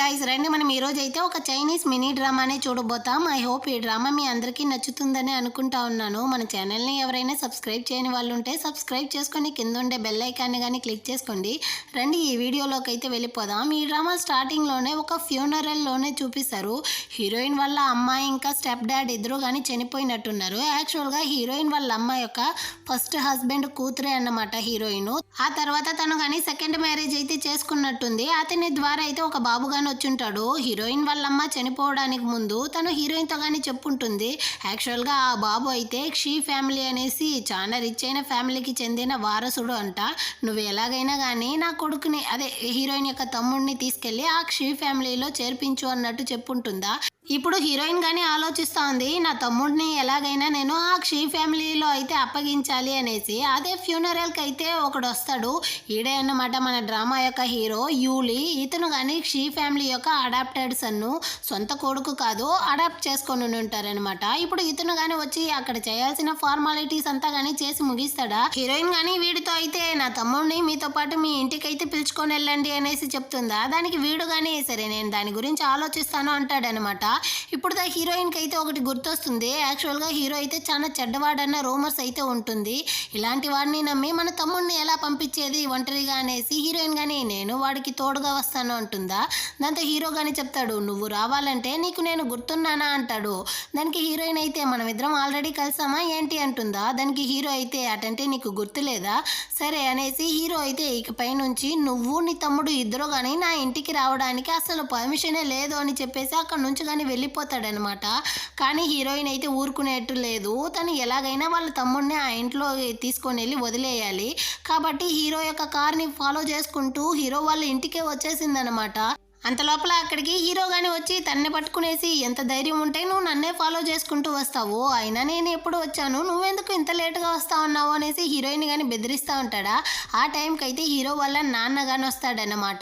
Guys రండి మనం ఈ రోజు అయితే ఒక చైనీస్ మినీ డ్రామానే చూడబోతాం. ఐ హోప్ ఈ డ్రామా మీ అందరికీ నచ్చుతుందని అనుకుంటా ఉన్నాను. మన ఛానల్ని ఎవరైనా సబ్స్క్రైబ్ చేయని వాళ్ళు ఉంటే సబ్స్క్రైబ్ చేసుకొని కింద ఉండే బెల్ ఐకాన్ని కానీ క్లిక్ చేసుకోండి. రండి ఈ వీడియోలోకి అయితే వెళ్ళిపోదాం. ఈ డ్రామా స్టార్టింగ్లోనే ఒక ఫ్యూనరల్లోనే చూపిస్తారు. హీరోయిన్ వాళ్ళ అమ్మాయి ఇంకా స్టెప్ డాడ్ ఇద్దరు కానీ చనిపోయినట్టున్నారు. యాక్చువల్గా హీరోయిన్ వాళ్ళ అమ్మాయి యొక్క ఫస్ట్ హస్బెండ్ కూతురే అన్నమాట హీరోయిన్. ఆ తర్వాత తను కానీ సెకండ్ మ్యారేజ్ అయితే చేసుకున్నట్టుంది. అతని ద్వారా అయితే ఒక బాబు గాని వచ్చుంటాడు. హీరోయిన్ వాళ్ళమ్మ చనిపోవడానికి ముందు తను హీరోయిన్తో కానీ చెప్పుంటుంది. యాక్చువల్గా ఆ బాబు అయితే క్షీ ఫ్యామిలీ అనేసి చాలా రిచ్ అయిన ఫ్యామిలీకి చెందిన వారసుడు అంట. నువ్వు ఎలాగైనా కానీ నా కొడుకుని అదే హీరోయిన్ యొక్క తమ్ముడిని తీసుకెళ్ళి ఆ క్షీ ఫ్యామిలీలో చేర్పించు అన్నట్టు చెప్పుంటుందా. ఇప్పుడు హీరోయిన్ కానీ ఆలోచిస్తూ ఉంది, నా తమ్ముడిని ఎలాగైనా నేను ఆ క్షీ ఫ్యామిలీలో అయితే అప్పగించాలి అనేసి. అదే ఫ్యూనరల్కి అయితే ఒకడు వస్తాడు. ఈడే అన్నమాట మన డ్రామా యొక్క హీరో యూలి. ఇతను కానీ క్షీ ఫ్యామిలీ యొక్క అడాప్టెడ్ సన్ను, సొంత కొడుకు కాదు, అడాప్ట్ చేసుకొని ఉంటారనమాట. ఇప్పుడు ఇతను కానీ వచ్చి అక్కడ చేయాల్సిన ఫార్మాలిటీస్ అంతా కానీ చేసి ముగిస్తాడా. హీరోయిన్ కానీ వీడితో అయితే నా తమ్ముడిని మీతో పాటు మీ ఇంటికి అయితే పిలుచుకొని వెళ్ళండి అనేసి చెప్తుందా. దానికి వీడు కానీ సరే నేను దాని గురించి ఆలోచిస్తాను అంటాడనమాట. ఇప్పుడు హీరోయిన్కి అయితే ఒకటి గుర్తొస్తుంది. యాక్చువల్గా హీరో అయితే చాలా చెడ్డవాడన్న రూమర్స్ అయితే ఉంటుంది. ఇలాంటి వాడిని నమ్మి మన తమ్ముడిని ఎలా పంపించేది ఒంటరిగా అనేసి హీరోయిన్ కానీ నేను వాడికి తోడుగా వస్తాను అంటుందా. దాంతో హీరో కానీ చెప్తాడు, నువ్వు రావాలంటే నీకు నేను గుర్తున్నానా అంటాడు. దానికి హీరోయిన్ అయితే మనం ఇద్దరం ఆల్రెడీ కలిసామా ఏంటి అంటుందా. దానికి హీరో అయితే అటంటే నీకు గుర్తులేదా, సరే అనేసి హీరో అయితే ఇకపై నుంచి నువ్వు నీ తమ్ముడు ఇద్దరు కానీ నా ఇంటికి రావడానికి అసలు పర్మిషనే లేదు అని చెప్పేసి అక్కడ నుంచి కానీ వెళ్ళిపోతాడనమాట. కానీ హీరోయిన్ అయితే ఊరుకునేట్టు లేదు. తను ఎలాగైనా వాళ్ళ తమ్ముడిని ఆ ఇంట్లో తీసుకొని వెళ్ళి వదిలేయాలి. కాబట్టి హీరో యొక్క కార్ని ఫాలో చేసుకుంటూ హీరో వాళ్ళ ఇంటికే వచ్చేసిందనమాట. అంత లోపల అక్కడికి హీరో గాని వచ్చి తన్నే పట్టుకునేసి, ఎంత ధైర్యం ఉంటే నువ్వు నన్నే ఫాలో చేసుకుంటూ వస్తావు, అయినా నేను ఎప్పుడు వచ్చాను, నువ్వెందుకు ఇంత లేటుగా వస్తా ఉన్నావు అనేసి హీరోయిన్ కానీ బెదిరిస్తూ ఉంటాడా. ఆ టైంకి అయితే హీరో వాళ్ళ నాన్న కానీ వస్తాడనమాట.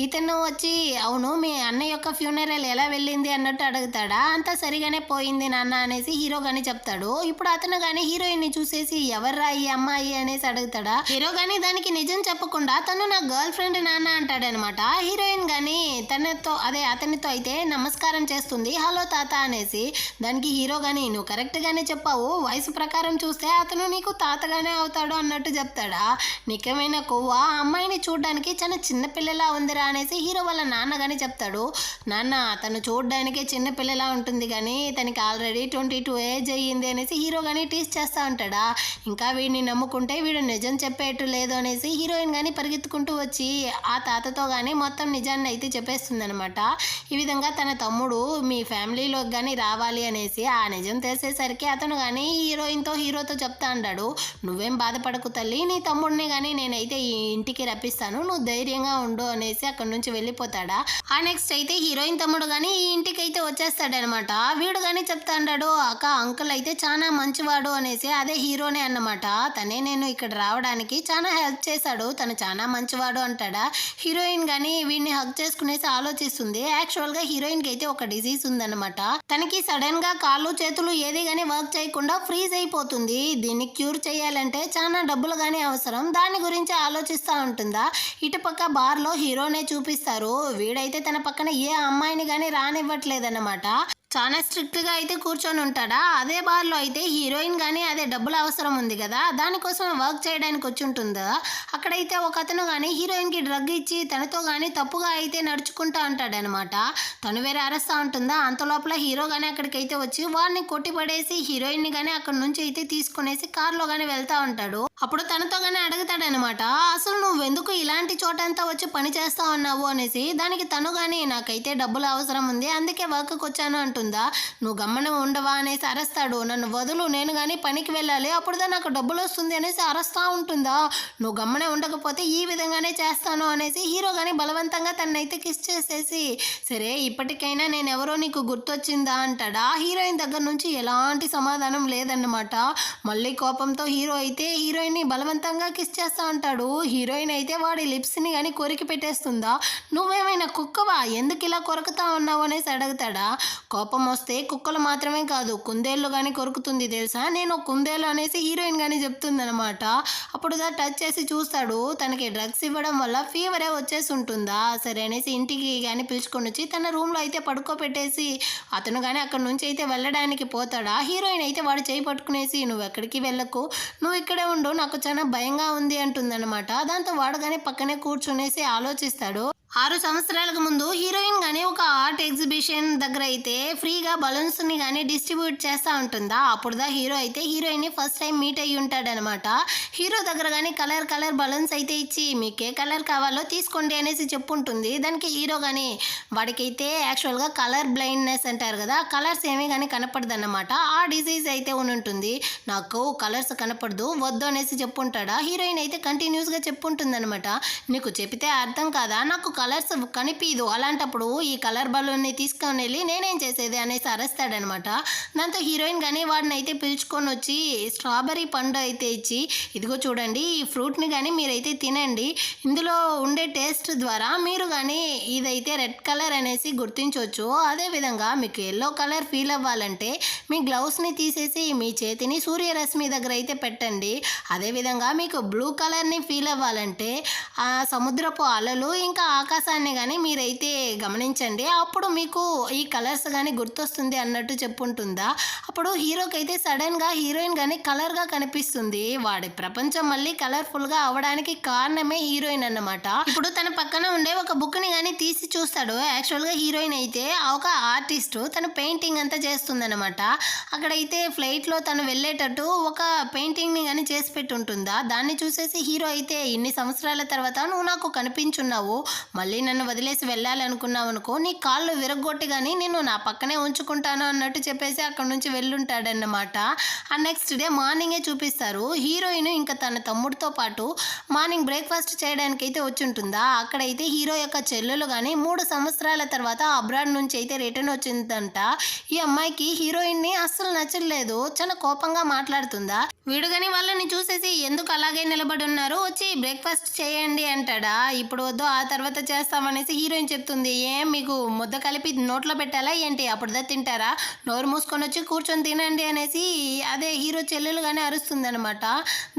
ఇతను వచ్చి అవును మీ అన్న యొక్క ఫ్యూనరల్ ఎలా వెళ్ళింది అన్నట్టు అడుగుతాడా. అంతా సరిగానే పోయింది నాన్న అనేసి హీరో కానీ చెప్తాడు. ఇప్పుడు అతను కానీ హీరోయిన్ని చూసేసి ఎవర్రా ఈ అమ్మాయి అనేసి అడుగుతాడా. హీరో కానీ దానికి నిజం చెప్పకుండా తను నా గర్ల్ ఫ్రెండ్ నాన్న అంటాడనమాట. హీరోయిన్ కానీ అతనితో అయితే నమస్కారం చేస్తుంది, హలో తాత అనేసి. దానికి హీరో గాని నువ్వు కరెక్ట్గానే చెప్పావు, వయసు ప్రకారం చూస్తే అతను నీకు తాతగానే అవుతాడు అన్నట్టు చెప్తాడా. నిజమైన కొవ్వ అమ్మాయిని చూడడానికి చాలా చిన్నపిల్లలా ఉందిరా అనేసి హీరో వాళ్ళ నాన్న కానీ చెప్తాడు. నాన్న తను చూడడానికే చిన్నపిల్లలా ఉంటుంది కానీ తనకి ఆల్రెడీ 22 ఏజ్ అయ్యింది అనేసి హీరో కానీ టీస్ చేస్తూ ఉంటాడా. ఇంకా వీడిని నమ్ముకుంటే వీడు నిజం చెప్పేట్టు లేదు అనేసి హీరోయిన్ కానీ పరిగెత్తుకుంటూ వచ్చి ఆ తాతతో కానీ మొత్తం నిజాన్ని అయితే చెప్పేస్తుందనమాట. ఈ విధంగా తన తమ్ముడు మీ ఫ్యామిలీలోకి కానీ రావాలి అనేసి ఆ నిజం తెలిసేసరికి అతను కానీ హీరోతో చెప్తా అంటాడు, నువ్వేం బాధపడకు తల్లి, నీ తమ్ముడిని కానీ నేనైతే ఈ ఇంటికి రప్పిస్తాను, నువ్వు ధైర్యంగా ఉండు అనేసి అక్కడి నుంచి వెళ్ళిపోతాడా. ఆ నెక్స్ట్ అయితే హీరోయిన్ తమ్ముడు కానీ ఈ ఇంటికి అయితే వచ్చేస్తాడనమాట. వీడు కానీ చెప్తా అంటాడు, అక్క అంకుల్ అయితే చాలా మంచివాడు అనేసి. అదే హీరోనే అన్నమాట. తనే నేను ఇక్కడ రావడానికి చాలా హెల్ప్ చేశాడు, తను చాలా మంచివాడు అంటాడా. హీరోయిన్ కానీ వీడిని హక్ చేసుకునేసి ఆలోచిస్తుంది. యాక్చువల్గా హీరోయిన్కి అయితే ఒక డిసీజ్ ఉందన్నమాట. తనకి సడన్ గా కాళ్ళు చేతులు ఏది కానీ వర్క్ చేయకుండా ఫ్రీజ్ అయిపోతుంది. దీన్ని క్యూర్ చేయాలంటే చాలా డబ్బులు కానీ అవసరం. దాని గురించి ఆలోచిస్తూ ఉంటుందా. ఇటుపక్క బార్లో హీరోనే చూపిస్తారు. వీడైతే తన పక్కన ఏ అమ్మాయిని కానీ రానివ్వట్లేదన్నమాట. చాలా స్ట్రిక్ట్గా అయితే కూర్చొని ఉంటాడా. అదే బార్లో అయితే హీరోయిన్ కానీ అదే డబ్బులు అవసరం ఉంది కదా, దానికోసం వర్క్ చేయడానికి వచ్చి ఉంటుందా. అక్కడైతే ఒక అతను కానీ హీరోయిన్కి డ్రగ్ ఇచ్చి తనతో కానీ తప్పుగా అయితే నడుచుకుంటా ఉంటాడనమాట. తను వేరే అరుస్తూ ఉంటుందా. అంత లోపల హీరో కానీ అక్కడికైతే వచ్చి వాడిని కొట్టిపడేసి హీరోయిన్ని కానీ అక్కడి నుంచి అయితే తీసుకునేసి కార్లో కానీ వెళ్తూ ఉంటాడు. అప్పుడు తనతో కానీ అడుగుతాడనమాట, అసలు నువ్వెందుకు ఇలాంటి చోటంతా వచ్చి పని చేస్తా ఉన్నావు అనేసి. దానికి తను కానీ నాకైతే డబ్బులు అవసరం ఉంది అందుకే వర్క్కి వచ్చాను అంటుందా. నువ్వు గమ్మన ఉండవా అనేసి అరుస్తాడు. నన్ను వదులు, నేను కానీ పనికి వెళ్ళాలి, అప్పుడుదా నాకు డబ్బులు వస్తుంది అనేసి అరుస్తూ ఉంటుందా. నువ్వు గమ్మనే ఉండకపోతే ఈ విధంగానే చేస్తాను అనేసి హీరో కానీ బలవంతంగా తనైతే కిస్ చేసేసి, సరే ఇప్పటికైనా నేను ఎవరో నీకు గుర్తొచ్చిందా అంటాడా. హీరోయిన్ దగ్గర నుంచి ఎలాంటి సమాధానం లేదన్నమాట. మళ్ళీ కోపంతో హీరో అయితే హీరోయిన్ని బలవంతంగా కిస్ చేస్తా ఉంటాడు. హీరోయిన్ అయితే వాడి లిప్స్ని కానీ కొరికి పెట్టేస్తుందా. నువ్వేమైనా కుక్కవా, ఎందుకు ఇలా కొరుకుతా ఉన్నావు అనేసి అడుగుతాడా. కోపం వస్తే కుక్కలు మాత్రమే కాదు కుందేళ్ళు కానీ కొరుకుతుంది తెలుసా, నేను కుందేలు అనేసి హీరోయిన్ కానీ చెప్తుందనమాట. అప్పుడు టచ్ చేసి చూస్తాడు, తనకి డ్రగ్స్ ఇవ్వడం వల్ల ఫీవరే వచ్చేసి ఉంటుందా. సరే అనేసి ఇంటికి కానీ పిలుచుకొని వచ్చి తన రూమ్లో అయితే పడుకోబెట్టేసి అతను కానీ అక్కడ నుంచి అయితే వెళ్ళడానికి పోతాడా. హీరోయిన్ అయితే వాడు చేయి పట్టుకునేసి నువ్వు ఎక్కడికి వెళ్ళకు, నువ్వు ఇక్కడే ఉండు, నాకు చాలా భయంగా ఉంది అంటుందన్నమాట. దాంతో వాడు కానీ పక్కనే కూర్చునేసి ఆలోచిస్తాడు. 6 సంవత్సరాలకు ముందు హీరోయిన్ కానీ ఒక ఆర్ట్ ఎగ్జిబిషన్ దగ్గర అయితే ఫ్రీగా బలూన్స్ని కానీ డిస్ట్రిబ్యూట్ చేస్తూ ఉంటుందా. అప్పుడు హీరో అయితే హీరోయిన్ని ఫస్ట్ టైం మీట్ అయ్యి ఉంటాడనమాట. హీరో దగ్గర కానీ కలర్ బలూన్స్ అయితే ఇచ్చి మీకు ఏ కలర్ కావాలో తీసుకోండి అనేసి చెప్పుంటుంది. దానికి హీరో కానీ వాడికైతే యాక్చువల్గా కలర్ బ్లైండ్నెస్ అంటారు కదా, కలర్స్ ఏమీ కానీ కనపడదన్నమాట. ఆ డిసీజ్ అయితే ఉంటుంది, నాకు కలర్స్ కనపడదు వద్దు అనేసి చెప్పుంటాడా. హీరోయిన్ అయితే కంటిన్యూస్గా చెప్పుంటుందన్నమాట, నీకు చెప్తే అర్థం కాదా, నాకు కలర్స్ కనిపించదు, అలాంటప్పుడు ఈ కలర్ బలూన్ని తీసుకొని వెళ్ళి నేనేం చేసేది అనేసి అరుస్తాడనమాట. దాంతో హీరోయిన్ కానీ వాడిని అయితే పిలుచుకొని వచ్చి స్ట్రాబెర్రీ పండు అయితే ఇచ్చి ఇదిగో చూడండి, ఈ ఫ్రూట్ని కానీ మీరైతే తినండి, ఇందులో ఉండే టేస్ట్ ద్వారా మీరు కానీ ఇదైతే రెడ్ కలర్ అనేసి గుర్తించవచ్చు. అదేవిధంగా మీకు ఎల్లో కలర్ ఫీల్ అవ్వాలంటే మీ గ్లౌస్ని తీసేసి మీ చేతిని సూర్యరశ్మి దగ్గర అయితే పెట్టండి. అదేవిధంగా మీకు బ్లూ కలర్ని ఫీల్ అవ్వాలంటే ఆ సముద్రపు అలలు ఇంకా ఆకాశాన్ని కానీ మీరైతే గమనించండి, అప్పుడు మీకు ఈ కలర్స్ కానీ గుర్తొస్తుంది అన్నట్టు చెప్పుంటుందా. అప్పుడు హీరోకి అయితే సడన్గా హీరోయిన్ కానీ కలర్గా కనిపిస్తుంది. వాడి ప్రపంచం మళ్ళీ కలర్ఫుల్గా అవడానికి కారణమే హీరోయిన్ అన్నమాట. ఇప్పుడు తన పక్కన ఉండే ఒక బుక్ని కానీ తీసి చూస్తాడు. యాక్చువల్గా హీరోయిన్ అయితే ఒక ఆర్టిస్టు, తను పెయింటింగ్ అంతా చేస్తుందన్నమాట. అక్కడైతే ఫ్లైట్లో తను వెళ్ళేటట్టు ఒక పెయింటింగ్ని కానీ చేసి పెట్టి ఉంటుందా. దాన్ని చూసేసి హీరో అయితే ఇన్ని సంవత్సరాల తర్వాత నువ్వు నాకు కనిపించున్నావు, మళ్ళీ నన్ను వదిలేసి వెళ్ళాలనుకున్నావు అనుకో, నీ కాళ్ళు విరగొట్టి కానీ నేను నా పక్కనే ఉంచుకుంటాను అన్నట్టు చెప్పేసి అక్కడ నుంచి వెళ్ళుంటాడన్నమాట. ఆ నెక్స్ట్ డే మార్నింగే చూపిస్తారు. హీరోయిన్ ఇంకా తన తమ్ముడితో పాటు మార్నింగ్ బ్రేక్ఫాస్ట్ చేయడానికి అయితే వచ్చి ఉంటుందా. అక్కడైతే హీరో యొక్క చెల్లెలు కానీ 3 సంవత్సరాల తర్వాత అబ్రాడ్ నుంచి అయితే రిటర్న్ వచ్చిందంట. ఈ అమ్మాయికి హీరోయిన్ని అస్సలు నచ్చలేదు, చాలా కోపంగా మాట్లాడుతుందా. వీడు కానీ వాళ్ళని చూసేసి ఎందుకు అలాగే నిలబడి ఉన్నారు, వచ్చి బ్రేక్ఫాస్ట్ చేయండి అంటాడా. ఇప్పుడు వద్దు ఆ తర్వాత చేస్తామనేసి హీరోయిన్ చెప్తుంది. ఏం మీకు ముద్ద కలిపి నోట్లో పెట్టాలా ఏంటి, అప్పుడుదా తింటారా, నోరు మూసుకొని వచ్చి కూర్చొని తినండి అనేసి అదే హీరో చెల్లెలు కానీ అరుస్తుంది అనమాట.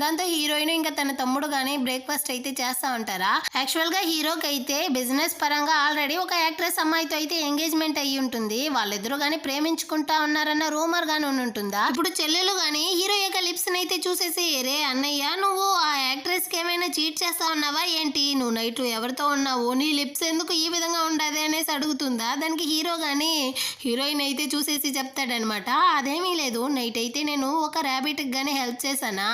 దాంతో హీరోయిన్ ఇంకా తన తమ్ముడు కానీ బ్రేక్ఫాస్ట్ అయితే చేస్తా ఉంటారా. యాక్చువల్గా హీరోకి అయితే బిజినెస్ పరంగా ఆల్రెడీ ఒక యాక్ట్రెస్ అమ్మాయితో అయితే ఎంగేజ్మెంట్ అయ్యి ఉంటుంది. వాళ్ళిద్దరూ కానీ ప్రేమించుకుంటా ఉన్నారన్న రూమర్ గానీ ఉంటుందా. ఇప్పుడు చెల్లెలు కానీ హీరో యొక్క లిప్స్ అయితే చూసేసి రే అన్నయ్య, నువ్వు ఆ యాక్ట్రెస్కి ఏమైనా చీట్ చేస్తా ఉన్నావా ఏంటి, నువ్వు నైట్ ఎవరితో ఉన్నావు, నీ లిప్స్ ఎందుకు ఈ విధంగా ఉండదు అనేసి అడుగుతుందా. దానికి హీరో కానీ హీరోయిన్ అయితే చూసేసి చెప్తాడనమాట, అదేమీ లేదు, నైట్ అయితే నేను ఒక ర్యాబిట్కి కానీ హెల్ప్ చేశానా,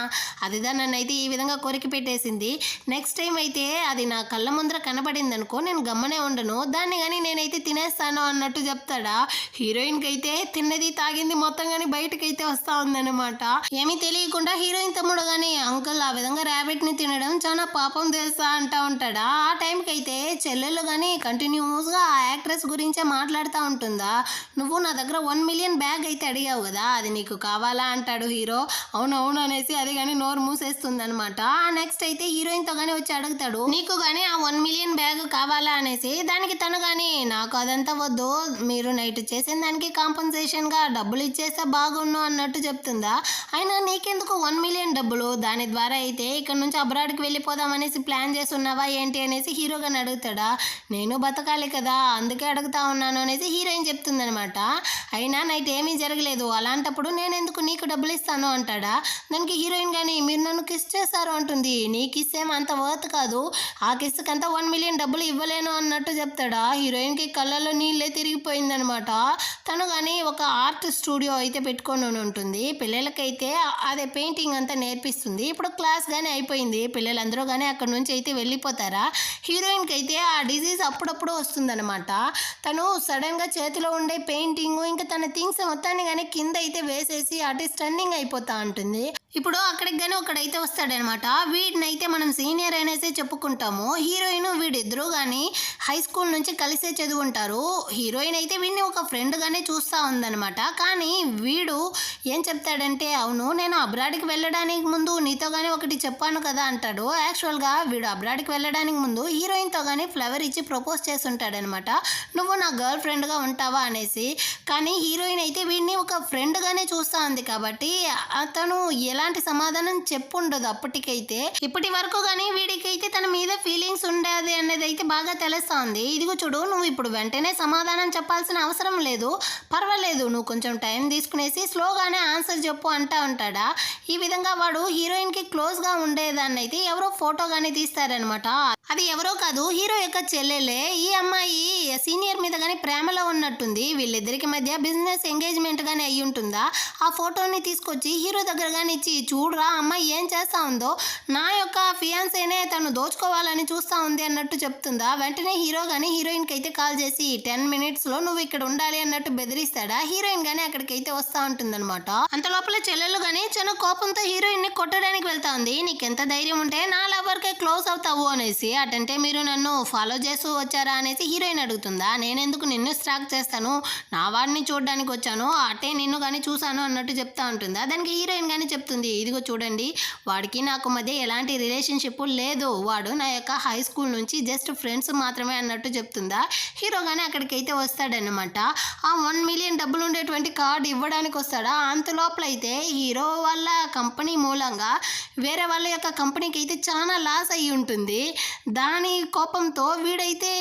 అదిదా నన్ను అయితే ఈ విధంగా కొరికి పెట్టేసింది, నెక్స్ట్ టైం అయితే అది నా కళ్ళ ముందర కనబడింది అనుకో నేను గమ్మనే ఉండను, దాన్ని కానీ నేనైతే తినేస్తాను అన్నట్టు చెప్తాడా. హీరోయిన్కి అయితే తిన్నది తాగింది మొత్తం కానీ బయటకు అయితే వస్తూ ఉందన్నమాట. ఏమీ తెలియకుండా హీరోయిన్ తమ్ముడు కానీ అంకుల్ ఆ విధంగా ర్యాబిట్ని తినడం చాలా పాపం తెలుసా అంటూ ఉంటాడా. ఆ టైంకి అయితే చెల్లెళ్ళు కానీ కంటిన్యూస్గా ఆ యాక్ట్రెస్ గురించే మాట్లాడుతూ ఉంటుందా. నువ్వు నా దగ్గర 1 మిలియన్ బ్యాగ్ అయితే అడిగావు కదా, అది నీకు కావాలా అంటాడు హీరో. అవునవును అనేసి అది కానీ నోరు మూసేస్తుంది అనమాట. ఆ నెక్స్ట్ అయితే హీరోయిన్తో కానీ వచ్చి అడుగుతాడు, నీకు కానీ ఆ 1 మిలియన్ బ్యాగ్ కావాలా అనేసి. దానికి తను కానీ నాకు అదంతా వద్దు, మీరు నైట్ చేసిన దానికి కాంపన్సేషన్గా డబ్బులు ఇచ్చేస్తే బాగుండు అన్నట్టు చెప్తుందా. అయినా నీకెందుకు 1 మిలియన్ డబ్బులు, దాని ద్వారా అయితే ఇక్కడ నుంచి అబ్రాడ్కి వెళ్ళిపోదాం అనేసి ప్లాన్ చేస్తున్నావా ఏంటి అనేసి హీరో కానీ అడుగుతాడా. నేను బతకాలి కదా అందుకే అడుగుతా ఉన్నాను అనేసి హీరోయిన్ చెప్తుందనమాట. అయినా నైట్ ఏమీ జరగలేదు, అలాంటప్పుడు నేను ఎందుకు నీకు డబ్బులు ఇస్తాను అంటాడా. దానికి హీరోయిన్ కానీ మీరు నన్ను కిస్ చేశారు అంటుంది. నీ కిస్ ఏం అంత వర్త్ కాదు, ఆ కిస్కంతా 1 మిలియన్ డబ్బులు ఇవ్వలేను అన్నట్టు చెప్తాడా. హీరోయిన్కి కళ్ళల్లో నీళ్ళే తిరిగిపోయిందనమాట. తను కానీ ఒక ఆర్ట్ స్టూడియో అయితే పెట్టుకొని ఉంటుంది, పిల్లలకైతే అదే పెయింటింగ్ అంతా నేర్పిస్తుంది. ఇప్పుడు క్లాస్ కానీ అయిపోయింది, పిల్లలందరూ కానీ అక్కడ నుంచి అయితే వెళ్ళిపోతారా. హీరోయిన్కి అయితే ఆ డిజీజ్ అప్పుడప్పుడు వస్తుందన్నమాట. తను సడన్గా చేతిలో ఉండే పెయింటింగ్ ఇంకా తన థింగ్స్ మొత్తాన్ని కానీ కింద అయితే వేసేసి అటు స్టన్నింగ్ అయిపోతా ఉంటుంది. ఇప్పుడు అక్కడికి కానీ ఒకడైతే వస్తాడనమాట. వీడినైతే మనం సీనియర్ అనేసి చెప్పుకుంటాము. హీరోయిన్ వీడిద్దరూ కానీ హై స్కూల్ నుంచి కలిసే చదువుంటారు. హీరోయిన్ అయితే వీడిని ఒక ఫ్రెండ్గానే చూస్తూ ఉందనమాట. కానీ వీడు ఏం చెప్తాడంటే, అవును నేను అబ్రాడ్కి వెళ్ళడానికి ముందు నీతో కానీ ఒకటి చెప్పాను కదా అంటాడు. యాక్చువల్గా వీడు అబ్రాడ్కి వెళ్ళడానికి ముందు హీరోయిన్తో కానీ ఫ్లవర్ ఇచ్చి ప్రపోజ్ చేసి ఉంటాడనమాట. నువ్వు నా గర్ల్ ఫ్రెండ్గా ఉంటావా అనేసి. కానీ హీరోయిన్ అయితే వీడిని ఒక ఫ్రెండ్గానే చూస్తూ ఉంది కాబట్టి అతను ఎలాంటి సమాధానం చెప్పుండదు అప్పటికైతే. ఇప్పటి వరకు కానీ వీడికైతే తన మీద ఫీలింగ్స్ ఉండేది అనేది అయితే బాగా తెలుస్తోంది. ఇదిగో చూడు, నువ్వు ఇప్పుడు వెంటనే సమాధానం చెప్పాల్సిన అవసరం లేదు, పర్వాలేదు నువ్వు కొంచెం టైం తీసుకునేసి స్లోగానే ఆన్సర్ చెప్పు అంటా ఉంటాడా. ఈ విధంగా వాడు హీరోయిన్కి క్లోజ్గా ఉండేదాన్ని అయితే ఎవరో ఫోటో కానీ తీస్తారనమాట. అది ఎవరో కాదు, హీరో యొక్క చెల్లెలే. ఈ అమ్మాయి సీనియర్ మీద కానీ ప్రేమలో ఉన్నట్టుంది. వీళ్ళిద్దరికి మధ్య బిజినెస్ ఎంగేజ్మెంట్ కానీ అయ్యి ఉంటుందా. ఆ ఫోటోని తీసుకొచ్చి హీరో దగ్గర కానీ ఇచ్చి, చూడరా అమ్మాయి ఏం చేస్తా ఉందో, నా యొక్క ఫియాన్సేనే తను దోచుకోవాలని చూస్తూ ఉంది అన్నట్టు చెప్తుందా. వెంటనే హీరో కానీ హీరోయిన్కి అయితే కాల్ చేసి 10 minutesలో నువ్వు ఇక్కడ ఉండాలి అన్నట్టు బెదిరిస్తాడా. హీరోయిన్ కానీ అక్కడికైతే వస్తూ ఉంటుందన్నమాట. అంత లోపల చెల్లెలు కానీ చాలా కోపంతో హీరోయిన్ని కొట్టడానికి వెళ్తా ఉంది. నీకెంత ధైర్యం ఉంటే నా లవర్కే క్లోజ్ అవుతావు అనేసి. అటంటే మీరు నన్ను ఫాలో చేస్తూ వచ్చారా అనేసి హీరోయిన్ అడుగుతుందా. నేనెందుకు నిన్ను స్టాక్ చేస్తాను, నా వాడిని చూడడానికి వచ్చాను, అటే నిన్ను కానీ చూశాను అన్నట్టు చెప్తా ఉంటుందా. దానికి హీరోయిన్ కానీ చెప్తుంది, ఇదిగో చూడండి వాడికి నాకు మధ్య ఎలాంటి రిలేషన్షిప్ లేదు, వాడు నా యొక్క హై స్కూల్ నుంచి జస్ట్ ఫ్రెండ్స్ మాత్రమే అన్నట్టు చెప్తుందా. హీరో కానీ అక్కడికైతే వస్తాడనమాట. ఆ 1 million డబ్బులు ఉండేటువంటి కార్డు ఇవ్వడానికి వస్తాడా. అంత లోపల అయితే హీరో వాళ్ళ కంపెనీ మూలంగా వేరే వాళ్ళ యొక్క కంపెనీకి అయితే చాలా లాస్ అయ్యి ఉంటుంది. దాని కోపంతో వీడైతే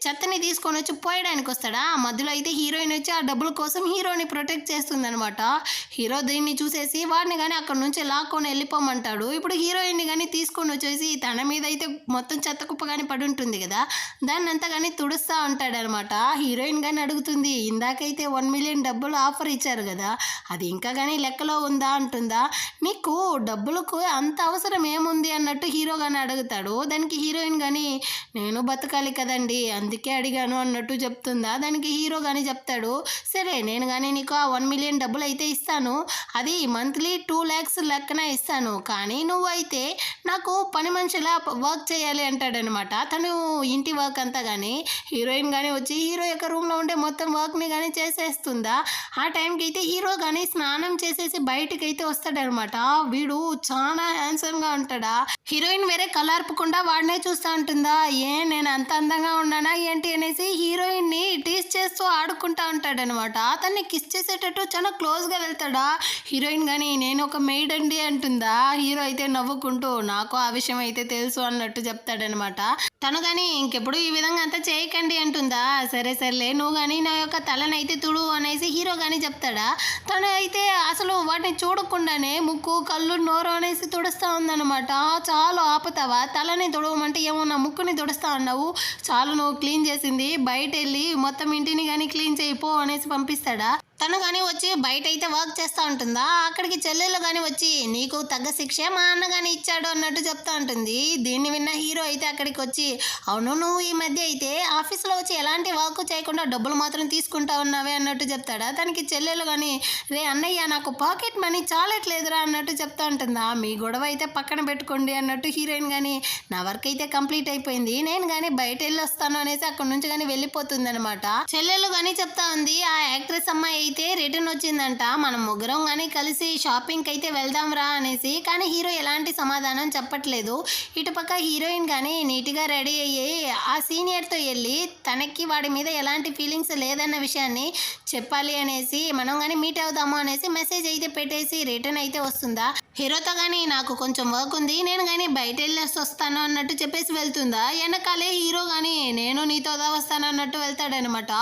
చెత్తని తీసుకొని వచ్చి పోయడానికి వస్తాడా. ఆ మధ్యలో అయితే హీరోయిన్ వచ్చి ఆ డబ్బుల కోసం హీరోని ప్రొటెక్ట్ చేస్తుందనమాట. హీరో దీన్ని చూసేసి వాడిని కానీ అక్కడ నుంచి లాక్కొని వెళ్ళిపోమంటాడు. ఇప్పుడు హీరోయిన్ని కానీ తీసుకొని వచ్చేసి తన మీద అయితే మొత్తం చెత్త కుప్ప కానీ పడి ఉంటుంది కదా, దాన్ని అంతా కానీ తుడుస్తూ ఉంటాడనమాట. హీరోయిన్ కానీ అడుగుతుంది, ఇందాకైతే 1 million డబ్బులు ఆఫర్ ఇచ్చారు కదా, అది ఇంకా కానీ లెక్కలో ఉందా అంటుందా. నీకు డబ్బులకు అంత అవసరం ఏముంది అన్నట్టు హీరో కానీ అడుగుతాడు. దానికి హీరోయిన్ కానీ నేను బతకాలి కదండి అందుకే అడిగాను అన్నట్టు చెప్తుందా. దానికి హీరో కానీ చెప్తాడు, సరే నేను కానీ నీకు ఆ 1 million డబ్బులు అయితే ఇస్తాను, అది మంత్లీ 2 lakhs లెక్కన ఇస్తాను, కానీ నువ్వైతే నాకు పని మనిషిలా వర్క్ చేయాలి అంటాడనమాట. తను ఇంటి వర్క్ అంతా కానీ హీరోయిన్ కానీ వచ్చి హీరో యొక్క రూమ్లో ఉండే మొత్తం వర్క్ని కానీ చేసేస్తుందా. ఆ టైంకి అయితే హీరో కానీ స్నానం చేసేసి బయటకు అయితే వస్తాడనమాట. వీడు చాలా హ్యాండ్సమ్గా ఉంటాడా. హీరోయిన్ వేరే కలర్పకుండా వాడినే చూస్తూ ఉంటుందా. నేను అంత అందంగా ఉన్నానా ఏంటి అనేసి హీరోయిన్ని టీస్ చేస్తూ ఆడుకుంటా ఉంటాడనమాట. అతన్ని కిస్ చేసేటట్టు చాలా క్లోజ్గా వెళ్తాడా. హీరోయిన్ కానీ నేను ఒక మెయిడ్ అండి అంటుందా. హీరో అయితే నవ్వుకుంటూ నాకు ఆ విషయం అయితే తెలుసు అన్నట్టు చెప్తాడనమాట. తను కానీ ఇంకెప్పుడు ఈ విధంగా అంతా చేయకండి అంటుందా. సరే సర్లే నువ్వు కానీ నా యొక్క తలనైతే తుడు అనేసి హీరో కానీ చెప్తాడా. తను అయితే అసలు వాటిని చూడకుండానే ముక్కు కళ్ళు నోరు అనేసి తుడుస్తూ ఉందన్నమాట. చాలు ఆపుతావా, తలని తుడవమంటే ఏమో నా ముక్కుని తుడుస్తా అన్నావు, చాలు నువ్వు క్లీన్ చేసింది, బయట వెళ్ళి మొత్తం ఇంటిని కానీ క్లీన్ చేయిపో అనేసి పంపిస్తాడా. తను కానీ వచ్చి బయట అయితే వర్క్ చేస్తూ ఉంటుందా. అక్కడికి చెల్లెలు కానీ వచ్చి నీకు తగ్గ శిక్ష మా అన్న కానీ ఇచ్చాడు అన్నట్టు చెప్తా ఉంటుంది. దీన్ని విన్న హీరో అయితే అక్కడికి వచ్చి, అవును నువ్వు ఈ మధ్య అయితే ఆఫీస్లో వచ్చి ఎలాంటి వర్క్ చేయకుండా డబ్బులు మాత్రం తీసుకుంటా ఉన్నావే అన్నట్టు చెప్తాడా. దానికి చెల్లెలు కానీ, రే అన్నయ్య నాకు పాకెట్ మనీ చాలట్లేదురా అన్నట్టు చెప్తా ఉంటుందా. మీ గొడవ అయితే పక్కన పెట్టుకోండి అన్నట్టు హీరోయిన్ కానీ, నా వర్క్ అయితే కంప్లీట్ అయిపోయింది, నేను కానీ బయట వెళ్ళి వస్తాను అనేసి అక్కడి నుంచి కానీ వెళ్ళిపోతుంది అనమాట. చెల్లెలు కానీ చెప్తా ఉంది, ఆ యాక్ట్రెస్ అమ్మాయి అయితే రిటర్న్ వచ్చిందంట, మనం ముగ్గురం కానీ కలిసి షాపింగ్కి అయితే వెళ్దాం రా అనేసి. కానీ హీరో ఎలాంటి సమాధానం చెప్పట్లేదు. ఇటుపక్క హీరోయిన్ కానీ నీట్గా రెడీ అయ్యి ఆ సీనియర్తో వెళ్ళి తనకి వాడి మీద ఎలాంటి ఫీలింగ్స్ లేదన్న విషయాన్ని చెప్పాలి అనేసి, మనం కానీ మీట్ అవుదాము అనేసి మెసేజ్ అయితే పెట్టేసి రిటర్న్ అయితే వస్తుందా. హీరోతో కానీ నాకు కొంచెం వర్క్ ఉంది, నేను కానీ బయట వెళ్ళేసి వస్తాను అన్నట్టు చెప్పేసి వెళ్తుందా. వెనకాలే హీరో కానీ నేను నీతో వస్తాను అన్నట్టు వెళ్తాడనమాట.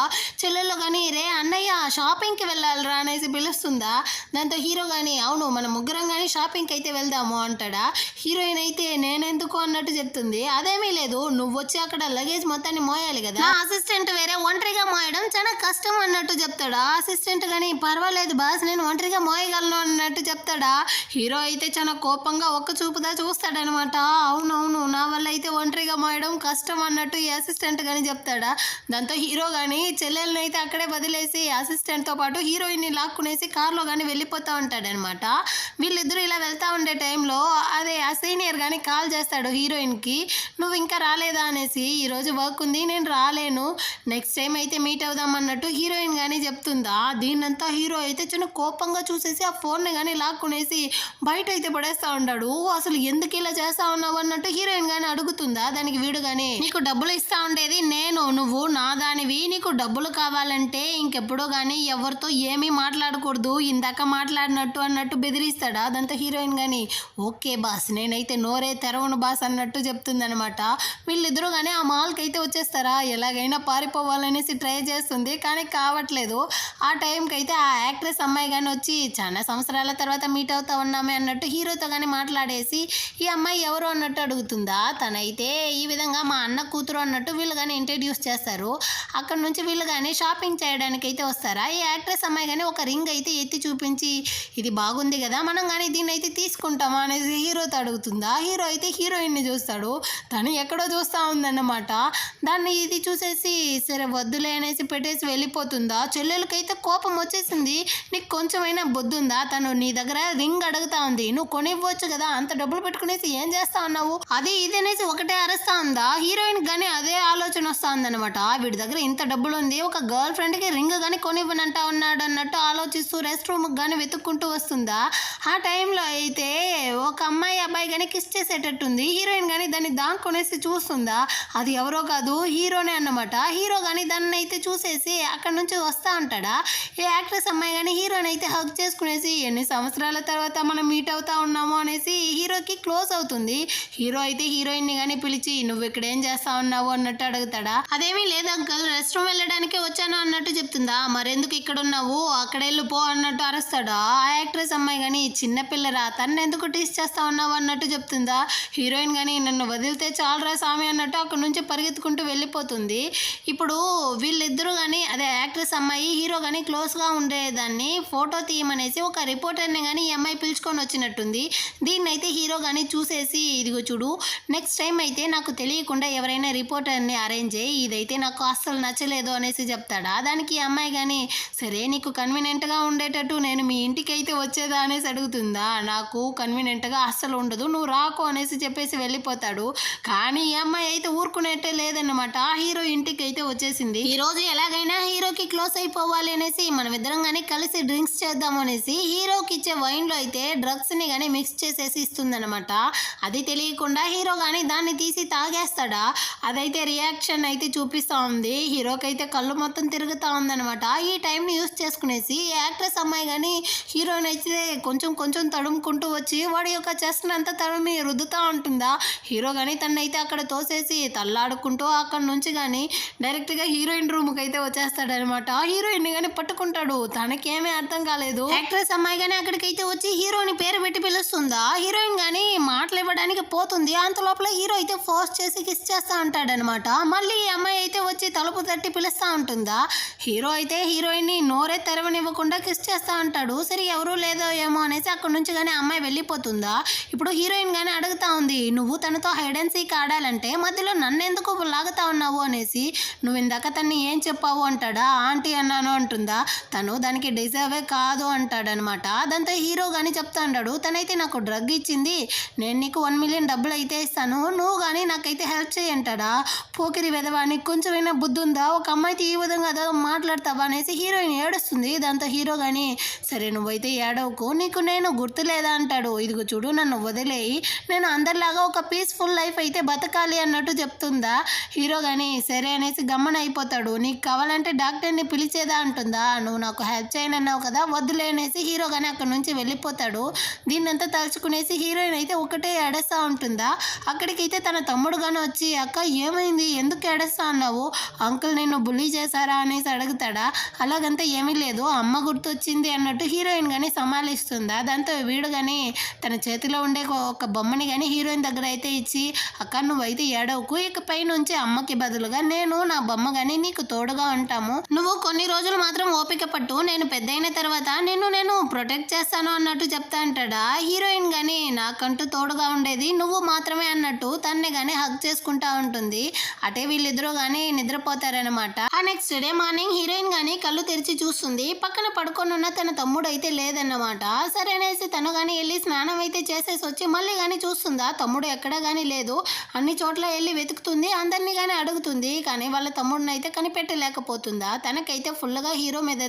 చెల్లెల్లో కానీ రే అన్నయ్య షాపింగ్కి వెళ్ళాలిరా అనేసి పిలుస్తుందా. దాంతో హీరో కానీ అవును మనం ముగ్గురం కానీ షాపింగ్కి అయితే వెళ్దాము అంటాడా. హీరోయిన్ అయితే నేనెందుకు అన్నట్టు చెప్తుంది. అదేమీ లేదు, నువ్వు వచ్చి అక్కడ లగేజ్ మొత్తాన్ని మోయాలి కదా, నా అసిస్టెంట్ వేరే ఒంటరిగా మోయడం చాలా కష్టం అన్నట్టు చెప్తాడా. అసిస్టెంట్ కానీ పర్వాలేదు బాస్ నేను ఒంటరిగా మోయగలను అన్నట్టు చెప్తాడా. హీరో అయితే చాలా కోపంగా ఒక్క చూపుదా చూస్తాడనమాట. అవునవును నా వల్ల అయితే ఒంటరిగా మోయడం కష్టం అన్నట్టు ఈ అసిస్టెంట్ కానీ కానీ చెప్తాడా. దాంతో హీరో కానీ చెల్లెల్ని అయితే అక్కడే వదిలేసి అసిస్టెంట్తో పాటు హీరోయిన్ని లాక్కునేసి కార్లో కానీ వెళ్ళిపోతూ ఉంటాడనమాట. వీళ్ళిద్దరూ ఇలా వెళ్తూ ఉండే టైంలో అదే ఆ సీనియర్ కానీ కాల్ చేస్తాడు హీరోయిన్కి, నువ్వు ఇంకా రాలేదా అనేసి. ఈరోజు వర్క్ ఉంది, నేను రాలేను, నెక్స్ట్ టైం అయితే మీట్ అవుదాం అన్నట్టు హీరోయిన్ కానీ చెప్తుందా. దీన్నంతా హీరో అయితే చిన్న కోపంగా చూసేసి ఆ ఫోన్ని కానీ లాక్కునేసి బయట అయితే పడేస్తూ ఉంటాడు. అసలు ఎందుకు ఇలా చేస్తా ఉన్నావు అన్నట్టు హీరోయిన్ కానీ అడుగుతుందా. దానికి వీడు కానీ, నీకు డబ్బులు ఇస్తా ఉండేది నేను, నువ్వు నా దానివి, నీకు డబ్బులు కావాలంటే ఇంకెప్పుడో కానీ ఎవరితో ఏమీ మాట్లాడకూడదు, ఇందాక మాట్లాడినట్టు అన్నట్టు బెదిరిస్తాడా. దాంతో హీరోయిన్ కానీ, ఓకే బాస్, నేనైతే నోరే తెరవను బాస్ అన్నట్టు చెప్తుందనమాట. వీళ్ళిద్దరూ కానీ ఆ మాల్కి అయితే వచ్చేస్తారా. ఎలాగైనా పారిపోవాలనేసి ట్రై చేస్తుంది, కానీ కావట్లేదు. ఆ టైంకి అయితే ఆ యాక్ట్రెస్ అమ్మాయి కానీ వచ్చి, చాలా సంవత్సరాల తర్వాత మీట్ అవుతా ఉన్నామే అన్నట్టు హీరోతో కానీ మాట్లాడేసి, ఈ అమ్మాయి ఎవరు అన్నట్టు అడుగుతుందా. తనైతే ఈ విధంగా మా అన్న కూతురు అన్నట్టు వీళ్ళు కానీ ఇంట్రడ్యూస్ చేస్తారు. అక్కడ నుంచి వీళ్ళు కానీ షాపింగ్ చేయడానికి అయితే వస్తారా. ఈ యాక్ట్రెస్ అమ్మాయి కానీ ఒక రింగ్ అయితే ఎత్తి చూపించి, ఇది బాగుంది కదా, మనం కానీ దీన్ని అయితే తీసుకుంటామా అనేసి హీరోతో అడుగుతుందా. హీరో అయితే హీరోయిన్ని చూస్తాడు, తను ఎక్కడో చూస్తూ ఉందన్నమాట. దాన్ని ఇది చూసేసి సరే వద్దులే అనేసి పెట్టేసి వెళ్ళిపోతుందా. చెల్లెలకైతే కోపం వచ్చేసింది, నీకు కొంచెమైనా బుద్ధి ఉందా, తను నీ దగ్గర రింగ్ అడుగుతా ఉంది, నువ్వు కొనివ్వచ్చు కదా, అంత డబ్బులు పెట్టుకునేసి ఏం చేస్తా ఉన్నావు, అది ఇది అనేసి ఒకటే అరుస్తా ఉందా. హీరోయిన్ కానీ అదే ఆలోచన వస్తా ఉందన్నమాట. వీడి దగ్గర ఇంత డబ్బులు ఉంది, ఒక గర్ల్ ఫ్రెండ్కి రింగ్ కానీ కొనివ్వనంటా ఉన్నాడు అన్నట్టు ఆలోచిస్తూ రెస్ట్ రూమ్కి కానీ వెతుక్కుంటూ వస్తుందా. ఆ టైంలో అయితే ఒక అమ్మాయి అబ్బాయి కానీ కిస్ చేసేటట్టుంది. హీరోయిన్ కానీ దాన్ని దాక్కునేసి చూస్తుందా. అది ఎవరో కాదు, హీరోనే అన్నమాట. హీరో కానీ దాన్ని అయితే చూసేసి అక్కడ నుంచి వస్తూ ఉంటాడా. ఈ యాక్ట్రెస్ అమ్మాయి కానీ హీరోని అయితే హగ్ చేసుకునేసి, ఎన్ని సంవత్సరాల తర్వాత మనం మీట్ అవుతా ఉన్నాము అనేసి హీరోకి క్లోజ్ అవుతుంది. హీరో అయితే హీరోయిన్ని కానీ పిలిచి, నువ్వు ఇక్కడ ఏం చేస్తా ఉన్నావు అన్నట్టు అడుగుతాడా. అదేమీ లేదు అంకల్, రెస్ట్ రూమ్ వెళ్ళడానికి వచ్చాను అన్నట్టు చెప్తుందా. మరెందుకు ఇక్కడ ఉన్నావు, అక్కడ వెళ్ళిపో అన్నట్టు అరుస్తాడా. ఆ యాక్ట్రెస్ అమ్మాయి కానీ, చిన్నపిల్లరా, తను ఎందుకు టీస్ చేస్తా ఉన్నావు అన్నట్టు చెప్తుందా. హీరోయిన్ కానీ, నన్ను వదిలితే చాలరా స్వామి అన్నట్టు అక్కడ నుంచి పరిగెత్తుకుంటూ వెళ్ళిపోతుంది. ఇప్పుడు వీళ్ళిద్దరూ కానీ అదే యాక్ట్రెస్ అమ్మాయి హీరో కానీ క్లోజ్గా ఉండేదాన్ని ఫోటో తీయమనేసి ఒక రిపోర్టర్ని కానీ ఈ అమ్మాయి పిలుచుకొని వచ్చినట్టుంది. దీన్ని అయితే హీరో కానీ చూసేసి, ఇదిగో చూడు, నెక్స్ట్ టైం అయితే నాకు తెలియకుండా ఎవరైనా రిపోర్టర్ని అరేంజ్ చేయి, ఇదైతే నాకు అస్సలు నచ్చలేదు అనేసి చెప్తాడా. దానికి ఈ అమ్మాయి కానీ, సరే నీకు కన్వీనియంట్గా ఉండేటట్టు నేను మీ ఇంటికి అయితే వచ్చేదా అనేసి అడుగుతుందా. నాకు కన్వీనియంట్గా అస్సలు ఉండదు, నువ్వు రాకు అనేసి చెప్పేసి వెళ్ళిపోతాడు. కానీ ఈ అమ్మాయి అయితే ఊరుకునేట్టే లేదన్నమాట. హీరో ఇంటికి అయితే వచ్చేసింది. ఈ రోజు ఎలాగైనా హీరోకి క్లోజ్ అయిపోవాలి అనేసి మనమిద్దరం కానీ కలిసి డ్రింక్స్ చేద్దాం అనేసి హీరోకి ఇచ్చే వైన్లో అయితే డ్రగ్స్ని కానీ మిక్స్ చేసేసి ఇస్తుందన్నమాట. అది తెలియకుండా హీరో కానీ దాన్ని తీసి తాగేస్తాడా. అదైతే రియాక్షన్ అయితే చూపిస్తూ ఉంది. హీరోకి అయితే కళ్ళు మొత్తం తిరుగుతూ ఉందన్నమాట. ఈ టైంని యూస్ చేసుకునేసి యాక్ట్రెస్ అమ్మాయి కానీ హీరోని అయితే కొంచెం కొంచెం తడుముకుంటూ వచ్చి వాడి యొక్క చెస్ట్ని అంతా తడుమి రుద్దుతూ ఉంటుందా. హీరో కానీ తనైతే అక్కడ తోసేసి తల్లాడుకుంటూ అక్కడ నుంచి కానీ డైరెక్ట్గా హీరోయిన్ రూమ్కి అయితే వచ్చేస్తాడనమాట. హీరోయిన్ కానీ పట్టుకుంటాడు, తనకేమీ అర్థం కాలేదు. యాక్ట్రెస్ అమ్మాయి కానీ అక్కడికైతే వచ్చి హీరోని పేరు పెట్టి పిలుస్తుందా. హీరోయిన్ కానీ మాటలు ఇవ్వడానికి పోతుంది, అంత లోపల హీరో అయితే ఫోర్స్ చేసి కిస్ చేస్తూ ఉంటాడనమాట. మళ్ళీ ఈ అమ్మాయి అయితే వచ్చి తలుపు తట్టి పిలుస్తూ ఉంటుందా. హీరో అయితే హీరోయిన్ని నోరే తెరవనివ్వకుండా కిస్ చేస్తూ ఉంటాడు. సరే ఎవరూ లేదో ఏమో అనేసి అక్కడ నుంచి కానీ అమ్మాయి వెళ్ళిపోతుందా. ఇప్పుడు హీరోయిన్ కానీ అడుగుతా ఉంది, నువ్వు తనతో హైడ్ అండ్ సీక్ ఆడాలంటే మధ్యలో నన్ను ఎందుకు లాగుతా ఉన్నావు అనేసి. నువ్వు ఇందాక తన్ని ఏం చెప్పావు అంటాడా. ఆంటీ అన్నాను అంటుందా. తను దానికి డిజర్వే కాదు అంటాడనమాట. దాంతో హీరో కానీ చెప్తా ఉంటాడు, తనైతే నాకు డ్రగ్ ఇచ్చింది, నేను నీకు 1 మిలియన్ డబ్బులు అయితే ఇస్తాను, నువ్వు కానీ నాకైతే హెల్ప్ చేయంటాడా. పోకిరి వెదవానికి కొంచెమైనా బుద్ధి ఉందా, ఒక అమ్మాయితో ఈ విధంగా అదో మాట్లాడతావా అనేసి హీరోయిన్ ఏడుస్తుంది. దాంతో హీరో కానీ, సరే నువ్వైతే ఏడవకు, నీకు నేను గుర్తులేదా అంటాడు. ఇదిగో చూడు, నన్ను వదిలేయి, నేను అందరిలాగా ఒక పీస్ఫుల్ లైఫ్ అయితే బతకాలి అన్నట్టు చెప్తుందా. హీరో కానీ సరే అనేసి గమ్మన అయిపోతాడు. నీకు కావాలంటే డాక్టర్ని పిలిచేదా అంటుందా. నువ్వు నాకు హెల్ప్ చేయనన్నావు కదా, వద్దులే అనేసి హీరో కానీ అక్కడ నుంచి వెళ్ళిపోతాడు. దీన్నంతా తలుచుకునేసి హీరోయిన్ అయితే ఒకటే ఏడేస్తూ ఉంటుందా. అక్కడికైతే తన తమ్ముడు కానీ వచ్చి, అక్క ఏమైంది, ఎందుకు ఏడేస్తా అన్నావు, అంకుల్ నిన్ను బుల్లీ చేశారా అనేసి అడుగుతాడా. అలాగంతా ఏమీ లేదు, అమ్మ గుర్తొచ్చింది అన్నట్టు హీరోయిన్ కానీ సమాలిస్తుందా. దాంతో వీడు కానీ తన చేతిలో ఉండే ఒక బొమ్మని కానీ హీరోయిన్ దగ్గర అయితే ఇచ్చి, అక్క నువ్వైతే ఏడవకు, ఇకపై నుంచి అమ్మకి బదులుగా నేను నా బొమ్మ కానీ నీకు తోడుగా ఉంటాము, నువ్వు కొన్ని రోజులు మాత్రం ఓపిక పట్టు, నేను పెద్దయిన తర్వాత నేను ప్రొటెక్ట్ చేస్తాను అన్నట్టు చెప్తా అంటాడా. హీరోయిన్ కానీ నాకంటూ తోడుగా ఉండేది నువ్వు మాత్రమే అన్నట్టు తన్నే కానీ హగ్ చేసుకుంటా ఉంటుంది. ఆ పాటే వీళ్ళిద్దరూ గానీ నిద్రపోతారనమాట. ఆ నెక్స్ట్ డే మార్నింగ్ హీరోయిన్ గానీ కళ్ళు తెరిచి చూస్తుంది. పక్కన పడుకొని ఉన్న తన తమ్ముడు అయితే లేదన్నమాట. సరే అనేసి తను గానీ వెళ్ళి స్నానం అయితే చేసేసి వచ్చి మళ్ళీ గానీ చూస్తుందా తమ్ముడు ఎక్కడా గానీ లేదు. అన్ని చోట్ల వెళ్ళి వెతుకుతుంది, అందరినీ గానీ అడుగుతుంది. కానీ వాళ్ళ తమ్ముడిని అయితే కనిపెట్టలేకపోతుందా. తనకైతే ఫుల్గా హీరో మీద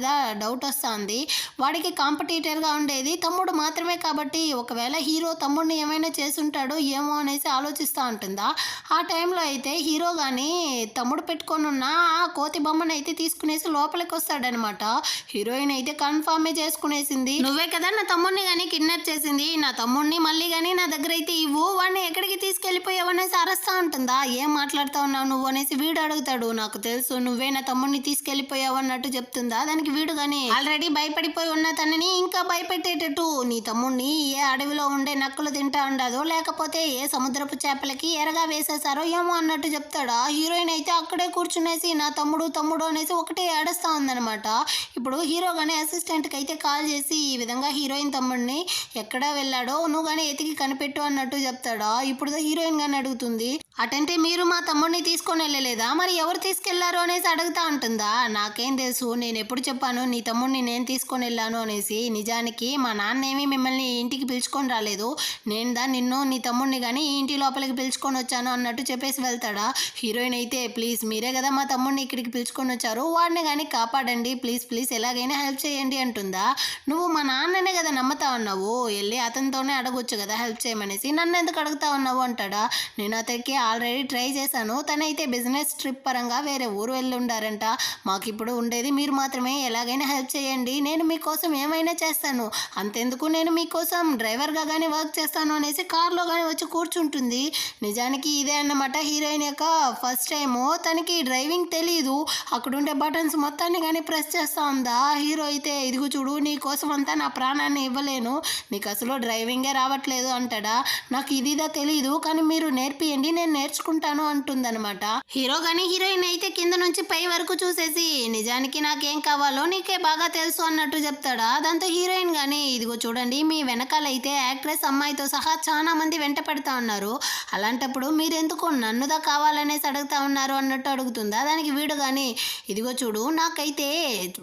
డౌట్ వస్తుంది. వాడికి కాంపిటీటర్గా ఉండేది తమ్ముడు మాత్రమే కాబట్టి ఒకవేళ హీరో తమ్ముడిని ఏమైనా చేసుంటాడో ఏమో అనేసి ఆలోచిస్తూ ఉంటుందా. ఆ టైంలో అయితే హీరో కానీ తమ్ముడు పెట్టుకొని ఉన్న ఆ కోతి బొమ్మను అయితే తీసుకునేసి లోపలికి వస్తాడనమాట. హీరోయిన్ అయితే కన్ఫామే చేసుకునేసింది, నువ్వే కదా నా తమ్ముడిని కానీ కిడ్నాప్ చేసింది, నా తమ్ముడిని మళ్ళీ కానీ నా దగ్గర అయితే ఇవ్వు, వాడిని ఎక్కడికి తీసుకెళ్ళిపోయావు అనేసి అరుస్తా ఉంటుందా. ఏం మాట్లాడుతా ఉన్నావు నువ్వు అనేసి వీడు అడుగుతాడు. నాకు తెలుసు నువ్వే నా తమ్ముడిని తీసుకెళ్ళిపోయావు అన్నట్టు చెప్తుందా. దానికి వీడు కానీ ఆల్రెడీ భయపడిపోయి ఉన్న తనని ఇంకా భయపెట్టేటట్టు, నీ తమ్ముడిని ఏ అడవిలో ఉండే నక్కలు తింటా ఉండదో లేకపోతే ఏ సముద్రపు చేపలకి ఎరగా వేసేసారో ఏమో అన్నట్టు చెప్తాడా. హీరోయిన్ అయితే అక్కడే కూర్చునేసి నా తమ్ముడు తమ్ముడు అనేసి ఒకటే ఏడుస్తా ఉందనమాట. ఇప్పుడు హీరో కానీ అసిస్టెంట్కి అయితే కాల్ చేసి ఈ విధంగా హీరోయిన్ తమ్ముడిని ఎక్కడ వెళ్ళాడో నువ్వు కానీ ఎతికి కనిపెట్టు అన్నట్టు చెప్తాడా. ఇప్పుడు హీరోయిన్ కానీ అడుగుతుంది, అటంటే మీరు మా తమ్ముడిని తీసుకొని వెళ్ళలేదా, మరి ఎవరు తీసుకెళ్లారు అనేసి అడుగుతా ఉంటుందా. నాకేం తెలుసు, నేను ఎప్పుడు చెప్పాను నీ తమ్ముడిని నేను తీసుకొని వెళ్ళాను అనేసి. నిజానికి మా నాన్నేమి మిమ్మల్ని ఇంటికి పిలుచుకొని రాలేదు, నేను నిన్ను నీ తమ్ముడిని కానీ ఈ ఇంటి లోపలికి పిలుచుకొని వచ్చాను అన్నట్టు చెప్పేసి వెళ్తాడా. హీరోయిన్ అయితే ప్లీజ్ మీరే కదా మా తమ్ముడిని ఇక్కడికి పిలుచుకొని వచ్చారు, వాడిని కానీ కాపాడండి ప్లీజ్ ప్లీజ్ ఎలాగైనా హెల్ప్ చేయండి అంటుందా. నువ్వు మా నాన్ననే కదా నమ్ముతా ఉన్నావు, వెళ్ళి అతనితోనే అడగొచ్చు కదా హెల్ప్ చేయమనేసి, నన్ను ఎందుకు అడుగుతా ఉన్నావు అంటాడా. నేను అతనికి ఆల్రెడీ ట్రై చేశాను, తనైతే బిజినెస్ ట్రిప్ పరంగా వేరే ఊరు వెళ్ళి ఉండారంట, మాకు ఇప్పుడు ఉండేది మీరు మాత్రమే, ఎలాగైనా హెల్ప్ చేయండి, నేను మీకోసం ఏమైనా చేస్తాను, అంతెందుకు నేను మీకోసం డ్రైవర్గా కానీ వర్క్ చేస్తాను అనేసి కార్లో కానీ వచ్చి కూర్చుంటుంది. నిజానికి ఇదే అన్నమాట హీరోయిన్ యొక్క ఫస్ట్ టైము, తనకి డ్రైవింగ్ తెలీదు, అక్కడుండే బటన్స్ మొత్తాన్ని కానీ ప్రెస్ చేస్తూ ఉందా. హీరో అయితే ఇదిగు చూడు నీ కోసం అంతా నా ప్రాణాన్ని ఇవ్వలేను, నీకు అసలు డ్రైవింగే రావట్లేదు అంటాడా. నాకు ఇదిదా తెలీదు కానీ మీరు నేర్పియండి నేను నేర్చుకుంటాను అంటుందన్నమాట. హీరో కానీ హీరోయిన్ అయితే కింద నుంచి పై వరకు చూసేసి నిజానికి నాకేం కావాలో నీకే బాగా తెలుసు అన్నట్టు చెప్తాడా. దాంతో హీరోయిన్ కానీ ఇదిగో చూడండి మీ వెనకాలైతే యాక్ట్రెస్ అమ్మాయితో సహా చాలా మంది వెంట పడతా ఉన్నారు, అలాంటప్పుడు మీరెందుకు నన్నుదా కావాలనేసి అడుగుతా ఉన్నారు అన్నట్టు అడుగుతుందా. దానికి వీడు కానీ ఇదిగో చూడు నాకైతే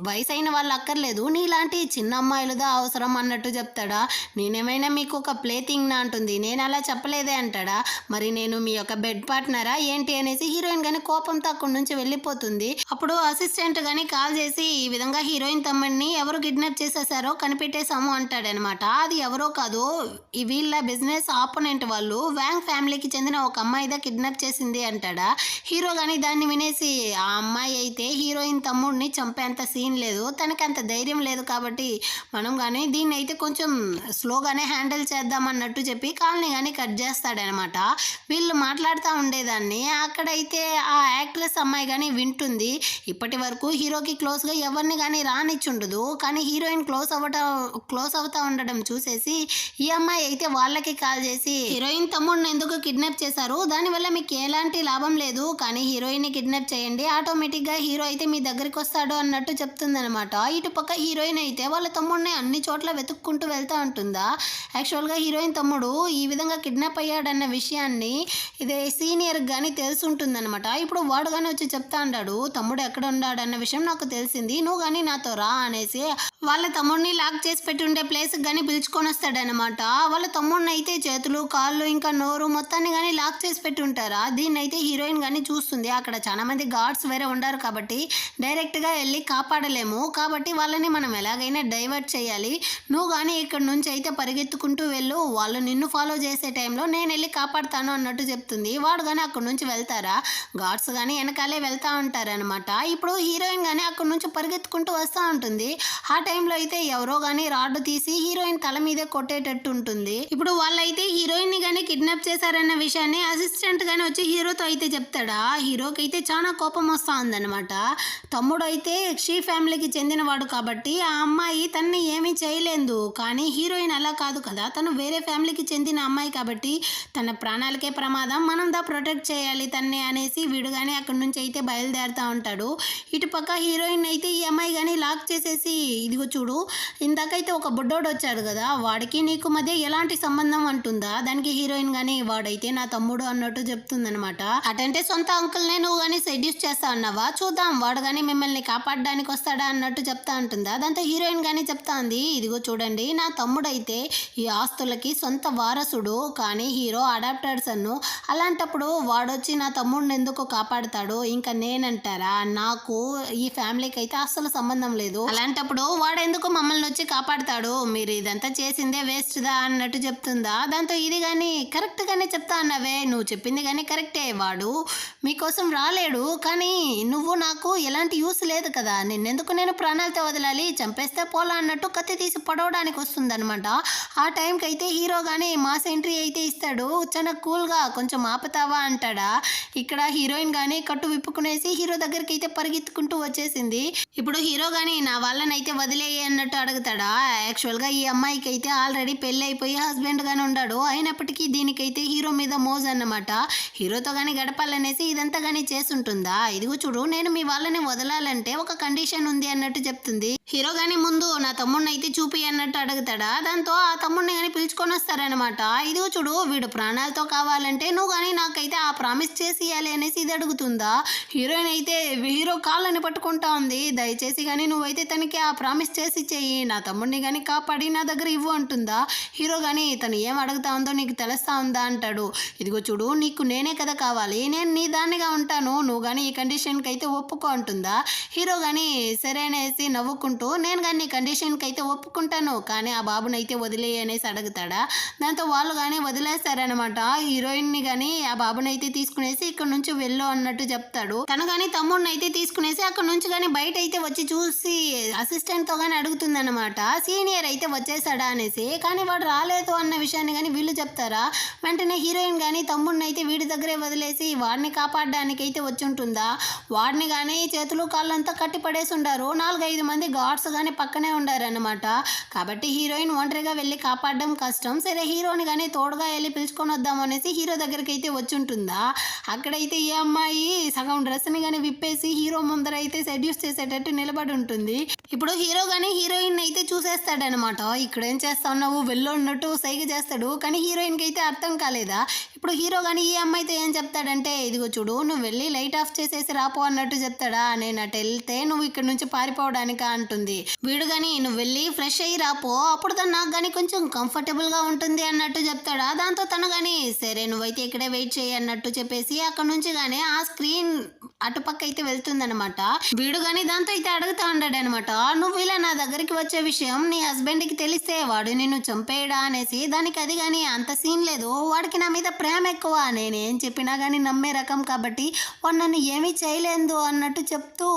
వయసు అయిన వాళ్ళు అక్కర్లేదు, నీలాంటి చిన్న అమ్మాయిలుదా అవసరం అన్నట్టు చెప్తాడా. నేనేమైనా మీకు ఒక ప్లే థింగ్ నా అంటుంది, నేను అలా చెప్పలేదే అంటాడా. మరి నేను మీ యొక్క బెడ్ పార్ట్నరా ఏంటి అనేసి హీరోయిన్ కానీ కోపంతో అక్కడి నుంచి వెళ్ళిపోతుంది. అప్పుడు అసిస్టెంట్ కానీ కాల్ చేసి ఈ విధంగా హీరోయిన్ తమ్ముడిని ఎవరు కిడ్నాప్ చేసేసారో కనిపెట్టేశాము అంటాడనమాట. అది ఎవరో కాదు వీళ్ళ బిజినెస్ ఆపోనెంట్ వాళ్ళు వ్యాంగ్ ఫ్యామిలీకి చెందిన ఒక అమ్మాయిదా కిడ్నాప్ చేసింది అంటాడా. హీరో కానీ దాన్ని వినేసి ఆ అమ్మాయి అయితే హీరోయిన్ తమ్ముడిని చంపేంత సీన్ లేదు, తనకి అంత ధైర్యం లేదు కాబట్టి మనం కానీ దీన్ని అయితే కొంచెం స్లోగానే హ్యాండిల్ చేద్దాం అన్నట్టు చెప్పి కాల్ని కానీ కట్ చేస్తాడనమాట. వీళ్ళు మాట్లాడుతూ ఉండేదాన్ని అక్కడైతే ఆ యాక్ట్రెస్ అమ్మాయి కానీ వింటుంది. ఇప్పటి వరకు హీరోకి క్లోజ్గా ఎవరిని కానీ రానిచ్చుండదు, కానీ హీరోయిన్ క్లోజ్ అవుతా ఉండడం చూసేసి ఈ అమ్మాయి అయితే వాళ్ళకి కాల్ చేసి హీరోయిన్ తమ్ముడిని ఎందుకు కిడ్నాప్ చేశారు, దానివల్ల మీకు ఎలాంటి లాభం లేదు, కానీ హీరోయిన్ని కిడ్నాప్ చేయండి ఆటోమేటిక్గా హీరో అయితే మీ దగ్గరికి వస్తాడు అన్నట్టు చెప్తుందనమాట. ఇటు పక్క హీరోయిన్ అయితే వాళ్ళ తమ్ముడిని అన్ని చోట్ల వెతుక్కుంటూ వెళ్తూ ఉంటుందా. యాక్చువల్గా హీరోయిన్ తమ్ముడు ఈ విధంగా కిడ్నాప్ అయ్యాడన్న విషయాన్ని ఇదే సీనియర్కి కానీ తెలుసుంటుందనమాట. ఇప్పుడు వాడు కానీ వచ్చి చెప్తా ఉంటాడు, తమ్ముడు ఎక్కడ ఉన్నాడన్న విషయం నాకు తెలిసింది, నువ్వు కానీ నాతో రా అనేసి వాళ్ళ తమ్ముడిని లాక్ చేసి పెట్టి ఉండే ప్లేస్కి కానీ పిలుచుకొని వస్తాడనమాట. వాళ్ళ తమ్ముడిని అయితే చేతులు కాళ్ళు ఇంకా నోరు మొత్తాన్ని కానీ లాక్ చేసి పెట్టి ఉంటారా. దీన్ని అయితే హీరోయిన్ కానీ చూస్తుంది, అక్కడ చాలా మంది గార్డ్స్ వేరే ఉండారు కాబట్టి డైరెక్ట్గా వెళ్ళి కాపాడలేము, కాబట్టి వాళ్ళని మనం ఎలాగైనా డైవర్ట్ చేయాలి, నువ్వు కానీ ఇక్కడ నుంచి అయితే పరిగెత్తుకుంటూ వెళ్ళు, వాళ్ళు నిన్ను ఫాలో చేసే టైంలో నేను వెళ్ళి కాపాడుతాను అన్నట్టు చెప్తుంది. వాడు కానీ అక్కడ నుంచి వెళ్తారా, గార్డ్స్ కానీ వెనకాలే వెళ్తూ ఉంటారనమాట. ఇప్పుడు హీరోయిన్ కానీ అక్కడ నుంచి పరిగెత్తుకుంటూ వస్తూ ఉంటుంది. ఆ టైంలో అయితే ఎవరో కానీ రాడ్డు తీసి హీరోయిన్ తల మీదే కొట్టేటట్టు ఉంటుంది. ఇప్పుడు వాళ్ళైతే హీరోయిన్ని కానీ కిడ్నాప్ చేశారన్న విషయాన్ని అసిస్టెంట్ కానీ వచ్చి హీరోతో అయితే చెప్తాడా. హీరోకి అయితే చాలా కోపం వస్తూ ఉందన్నమాట. తమ్ముడు అయితే షీ ఫ్యామిలీకి చెందినవాడు కాబట్టి ఆ అమ్మాయి తనని ఏమీ చేయలేదు, కానీ హీరోయిన్ అలా కాదు కదా, తను వేరే ఫ్యామిలీకి చెందిన అమ్మాయి కాబట్టి తన ప్రాణాలకే ప్రమాదం, మనం ప్రొటెక్ట్ చేయాలి తన్ని అనేసి వీడు కానీ అక్కడి నుంచి అయితే బయలుదేరుతూ ఉంటాడు. ఇటు పక్క హీరోయిన్ అయితే ఈ అమ్మాయి కానీ లాక్ చేసేసి ఇదిగో చూడు, ఇందాకైతే ఒక బుడ్డోడు వచ్చాడు కదా, వాడికి నీకు మధ్య ఎలాంటి సంబంధం అంటుందా. దానికి హీరోయిన్ గానీ వాడైతే నా తమ్ముడు అన్నట్టు చెప్తుందనమాట. అటంటే సొంత అంకుల్నే నువ్వు కానీ సెడ్యూస్ చేస్తా అన్నావా, చూద్దాం వాడు కానీ మిమ్మల్ని కాపాడడానికి వస్తాడా అన్నట్టు చెప్తా అంటుందా. దాంతో హీరోయిన్ కానీ చెప్తా ఉంది, ఇదిగో చూడండి నా తమ్ముడైతే ఈ ఆస్తులకి సొంత వారసుడు, కానీ హీరో అడాప్టెడ్ సన్ను. అలాంటప్పుడు వాడొచ్చి నా తమ్ముడిని ఎందుకు కాపాడుతాడు, ఇంకా నేనంటారా, నాకు ఈ ఫ్యామిలీకి అయితే అస్సలు సంబంధం లేదు. అలాంటప్పుడు వాడెందుకు మమ్మల్ని వచ్చి కాపాడుతాడు, మీరు ఇదంతా చేసిందే వేస్ట్ దా అన్నట్టు చెప్తుందా. దాంతో ఇది కానీ కరెక్ట్ గానే చెప్తా అన్నవే, నువ్వు చెప్పింది కానీ కరెక్టే, వాడు మీకోసం రాలేడు, కానీ నువ్వు నాకు ఎలాంటి యూస్ లేదు కదా, నిన్నెందుకు నేను ప్రాణాలతో వదలాలి, చంపేస్తే పోలా అన్నట్టు కత్తి తీసి పడవడానికి వస్తుందనమాట. ఆ టైంకి అయితే హీరో కానీ మాస్ ఎంట్రీ అయితే ఇస్తాడు, చాలా కూల్గా కొంచెం ఆపుతావా అంటాడా. ఇక్కడ హీరోయిన్ కానీ కట్టు విప్పుకునేసి హీరో దగ్గరికి అయితే పరిగెత్తుకుంటూ వచ్చేసింది. ఇప్పుడు హీరో కానీ నా వాళ్ళనైతే వదిలేయి అన్నట్టు అడుగుతాడా. యాక్చువల్గా ఈ అమ్మాయికి అయితే ఆల్రెడీ పెళ్ళి అయిపోయి హస్బెండ్ గానే ఉన్నాడు, అయినప్పటికీ దీనికైతే హీరో మీద మోజు అన్నమాట. హీరోతో కానీ గడపాలనేసి ఇదంతా కానీ చేసుంటుందా. ఇదిగో చూడు, నేను మీ వాళ్ళని వదలాలంటే ఒక కండిషన్ ఉంది అన్నట్టు చెప్తుంది. హీరో గానీ ముందు నా తమ్ముడిని అయితే చూపి అన్నట్టు అడుగుతాడా. దాంతో ఆ తమ్ముడిని కానీ పిలుచుకొని వస్తారనమాట. ఇదిగో చూడు, వీడు ప్రాణాలతో కావాలంటే నువ్వు కానీ నాకైతే ఆ ప్రామిస్ చేసి ఇవ్వాలి అనేసి ఇది అడుగుతుందా. హీరోయిన్ అయితే హీరో కాళ్ళని పట్టుకుంటా ఉంది, దయచేసి కానీ నువ్వైతే తనకి ఆ ప్రామిస్ చేసి చెయ్యి, నా తమ్ముడిని కానీ కాపాడి నా దగ్గర ఇవ్వు అంటుందా. హీరో కానీ తను ఏం అడుగుతా ఉందో నీకు తెలుస్తా ఉందా అంటాడు. ఇదిగో చూడు, నీకు నేనే కదా కావాలి, నేను నీ దానిగా ఉంటాను, నువ్వు కానీ ఈ కండిషన్కి అయితే ఒప్పుకో అంటుందా. హీరో కానీ సరే అనేసి నవ్వుకుంటూ, నేను కానీ నీ కండిషన్కి అయితే ఒప్పుకుంటాను, కానీ ఆ బాబునైతే వదిలేయి అనేసి అడుగుతాడా. దాంతో వాళ్ళు కానీ వదిలేస్తారనమాట. హీరోయిన్ని కానీ ఆ బాబునైతే తీసుకునేసి ఇక్కడ నుంచి వెళ్ళు అన్నట్టు చెప్తాడు. తను కానీ తమ్ముడిని అయితే తీసుకునేసి అక్కడ నుంచి కానీ బయట అయితే వచ్చి చూసి అసిస్టెంట్తో కానీ అడుగుతుందన్నమాట, సీనియర్ అయితే వచ్చేసాడా అనేసి. కానీ వాడు రాలేదు అన్న విషయాన్ని కానీ వీళ్ళు చెప్తారా. వెంటనే హీరోయిన్ కానీ తమ్ముడిని అయితే వీడి దగ్గరే వదిలేసి వాడిని కాపాడడానికి అయితే వచ్చి ఉంటుందా. వాడిని కానీ చేతులు కాళ్ళంతా కట్టి పడేసి ఉండారు, 4-5 మంది గార్డ్స్ కానీ పక్కనే ఉండారన్నమాట. కాబట్టి హీరోయిన్ ఒంటరిగా వెళ్ళి కాపాడడం కష్టం. సరే హీరోని కానీ తోడుగా వెళ్ళి పిలుచుకొని వద్దాం అనేసి హీరో దగ్గరికి అయితే వచ్చి ఉంటుందా. అక్కడైతే ఈ అమ్మాయి సగం డ్రెస్ని కానీ విప్పేసి హీరో ముందర అయితే సెడ్యూస్ చేసేటట్టు నిలబడి ఉంటుంది. ఇప్పుడు హీరో కానీ హీరోయిన్ అయితే చూసేస్తాడనమాట. ఇక్కడ ఏం చేస్తా ఉన్నావు, వెళ్ళు అన్నట్టు సైగ చేస్తాడు, కానీ హీరోయిన్కి అయితే అర్థం కాలేదా. ఇప్పుడు హీరో కానీ ఈ అమ్మాయితో ఏం చెప్తాడంటే, ఇదిగో చూడు, నువ్వు వెళ్ళి లైట్ ఆఫ్ చేసేసి రాపో అన్నట్టు చెప్తాడా. నేను అటు వెళ్తే నువ్వు ఇక్కడ నుంచి పారిపోవడానికా అంటుంది. వీడు కానీ నువ్వు వెళ్ళి ఫ్రెష్ అయ్యి రాపో, అప్పుడు తను నాకు కానీ కొంచెం కంఫర్టబుల్గా ఉంటుంది అన్నట్టు చెప్తాడా. దాంతో తను కానీ సరే నువ్వైతే ఇక్కడే వెయిట్ చేయి అన్నట్టు చెప్పేసి అక్కడ నుంచి కానీ ఆ స్క్రీన్ అటుపక్క అయితే వెళ్తుందనమాట. వీడు కానీ దాంతో అయితే అడుగుతా ఉన్నాడు అనమాట, నువ్వు ఇలా నా దగ్గరికి వచ్చే విషయం నీ హస్బెండ్కి తెలిస్తే వాడు నిన్ను చంపేయడా అనేసి. దానికి అది కానీ అంత సీన్ లేదు, వాడికి నా మీద ప్రేమ ఎక్కువ, నేనేం చెప్పినా కానీ నమ్మే రకం, కాబట్టి వాడు నన్ను ఏమీ చేయలేదు అన్నట్టు చెప్తూ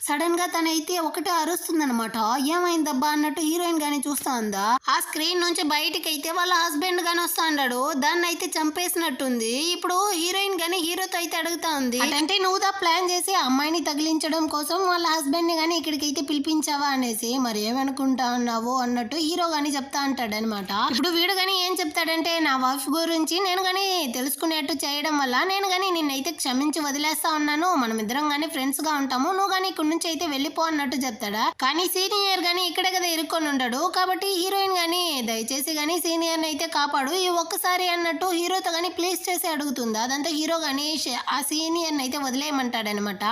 సడన్గా తనైతే ఒకటే అరుస్తుందనమాట. ఏమైందబ్బా అన్నట్టు హీరోయిన్ కానీ చూస్తా ఉందా. ఆ స్క్రీన్ నుంచి బయటికి అయితే వాళ్ళ హస్బెండ్ కానీ వస్తా ఉన్నాడు, దాన్ని అయితే చంపేసినట్టుంది. ఇప్పుడు హీరోయిన్ కానీ హీరోతో అయితే అడుగుతా ఉంది, అంటే నువ్వు దా ప్లాన్ చేసి అమ్మాయిని తగిలించడం కోసం వాళ్ళ హస్బెండ్ని కానీ ఇక్కడికైతే పిలిపించావా అనేసి. మరి ఏమనుకుంటా ఉన్నావు అన్నట్టు హీరో కానీ చెప్తా అంటాడు అనమాట. ఇప్పుడు వీడు కానీ ఏం చెప్తాడంటే, నా వైఫ్ గురించి నేను కానీ తెలుసుకునేట్టు చేయడం వల్ల నేను కానీ నిన్నైతే క్షమించి వదిలేస్తా ఉన్నాను, మనం ఇద్దరం కానీ ఫ్రెండ్స్ గా ఉంటాము, నువ్వు కానీ ఇక్కడ నుంచి అయితే వెళ్ళిపో అన్నట్టు చెప్తాడా. కానీ సీనియర్ కానీ ఇక్కడే కదా ఇరుక్కొని ఉంటాడు, కాబట్టి హీరోయిన్ కానీ దయచేసి కానీ సీనియర్ని అయితే కాపాడు ఈ ఒక్కసారి అన్నట్టు హీరోతో కానీ ప్లీజ్ చేసి అడుగుతుందా. దాంతో హీరో కానీ ఆ సీనియర్ని అయితే వదిలేయమంటాడనమాట.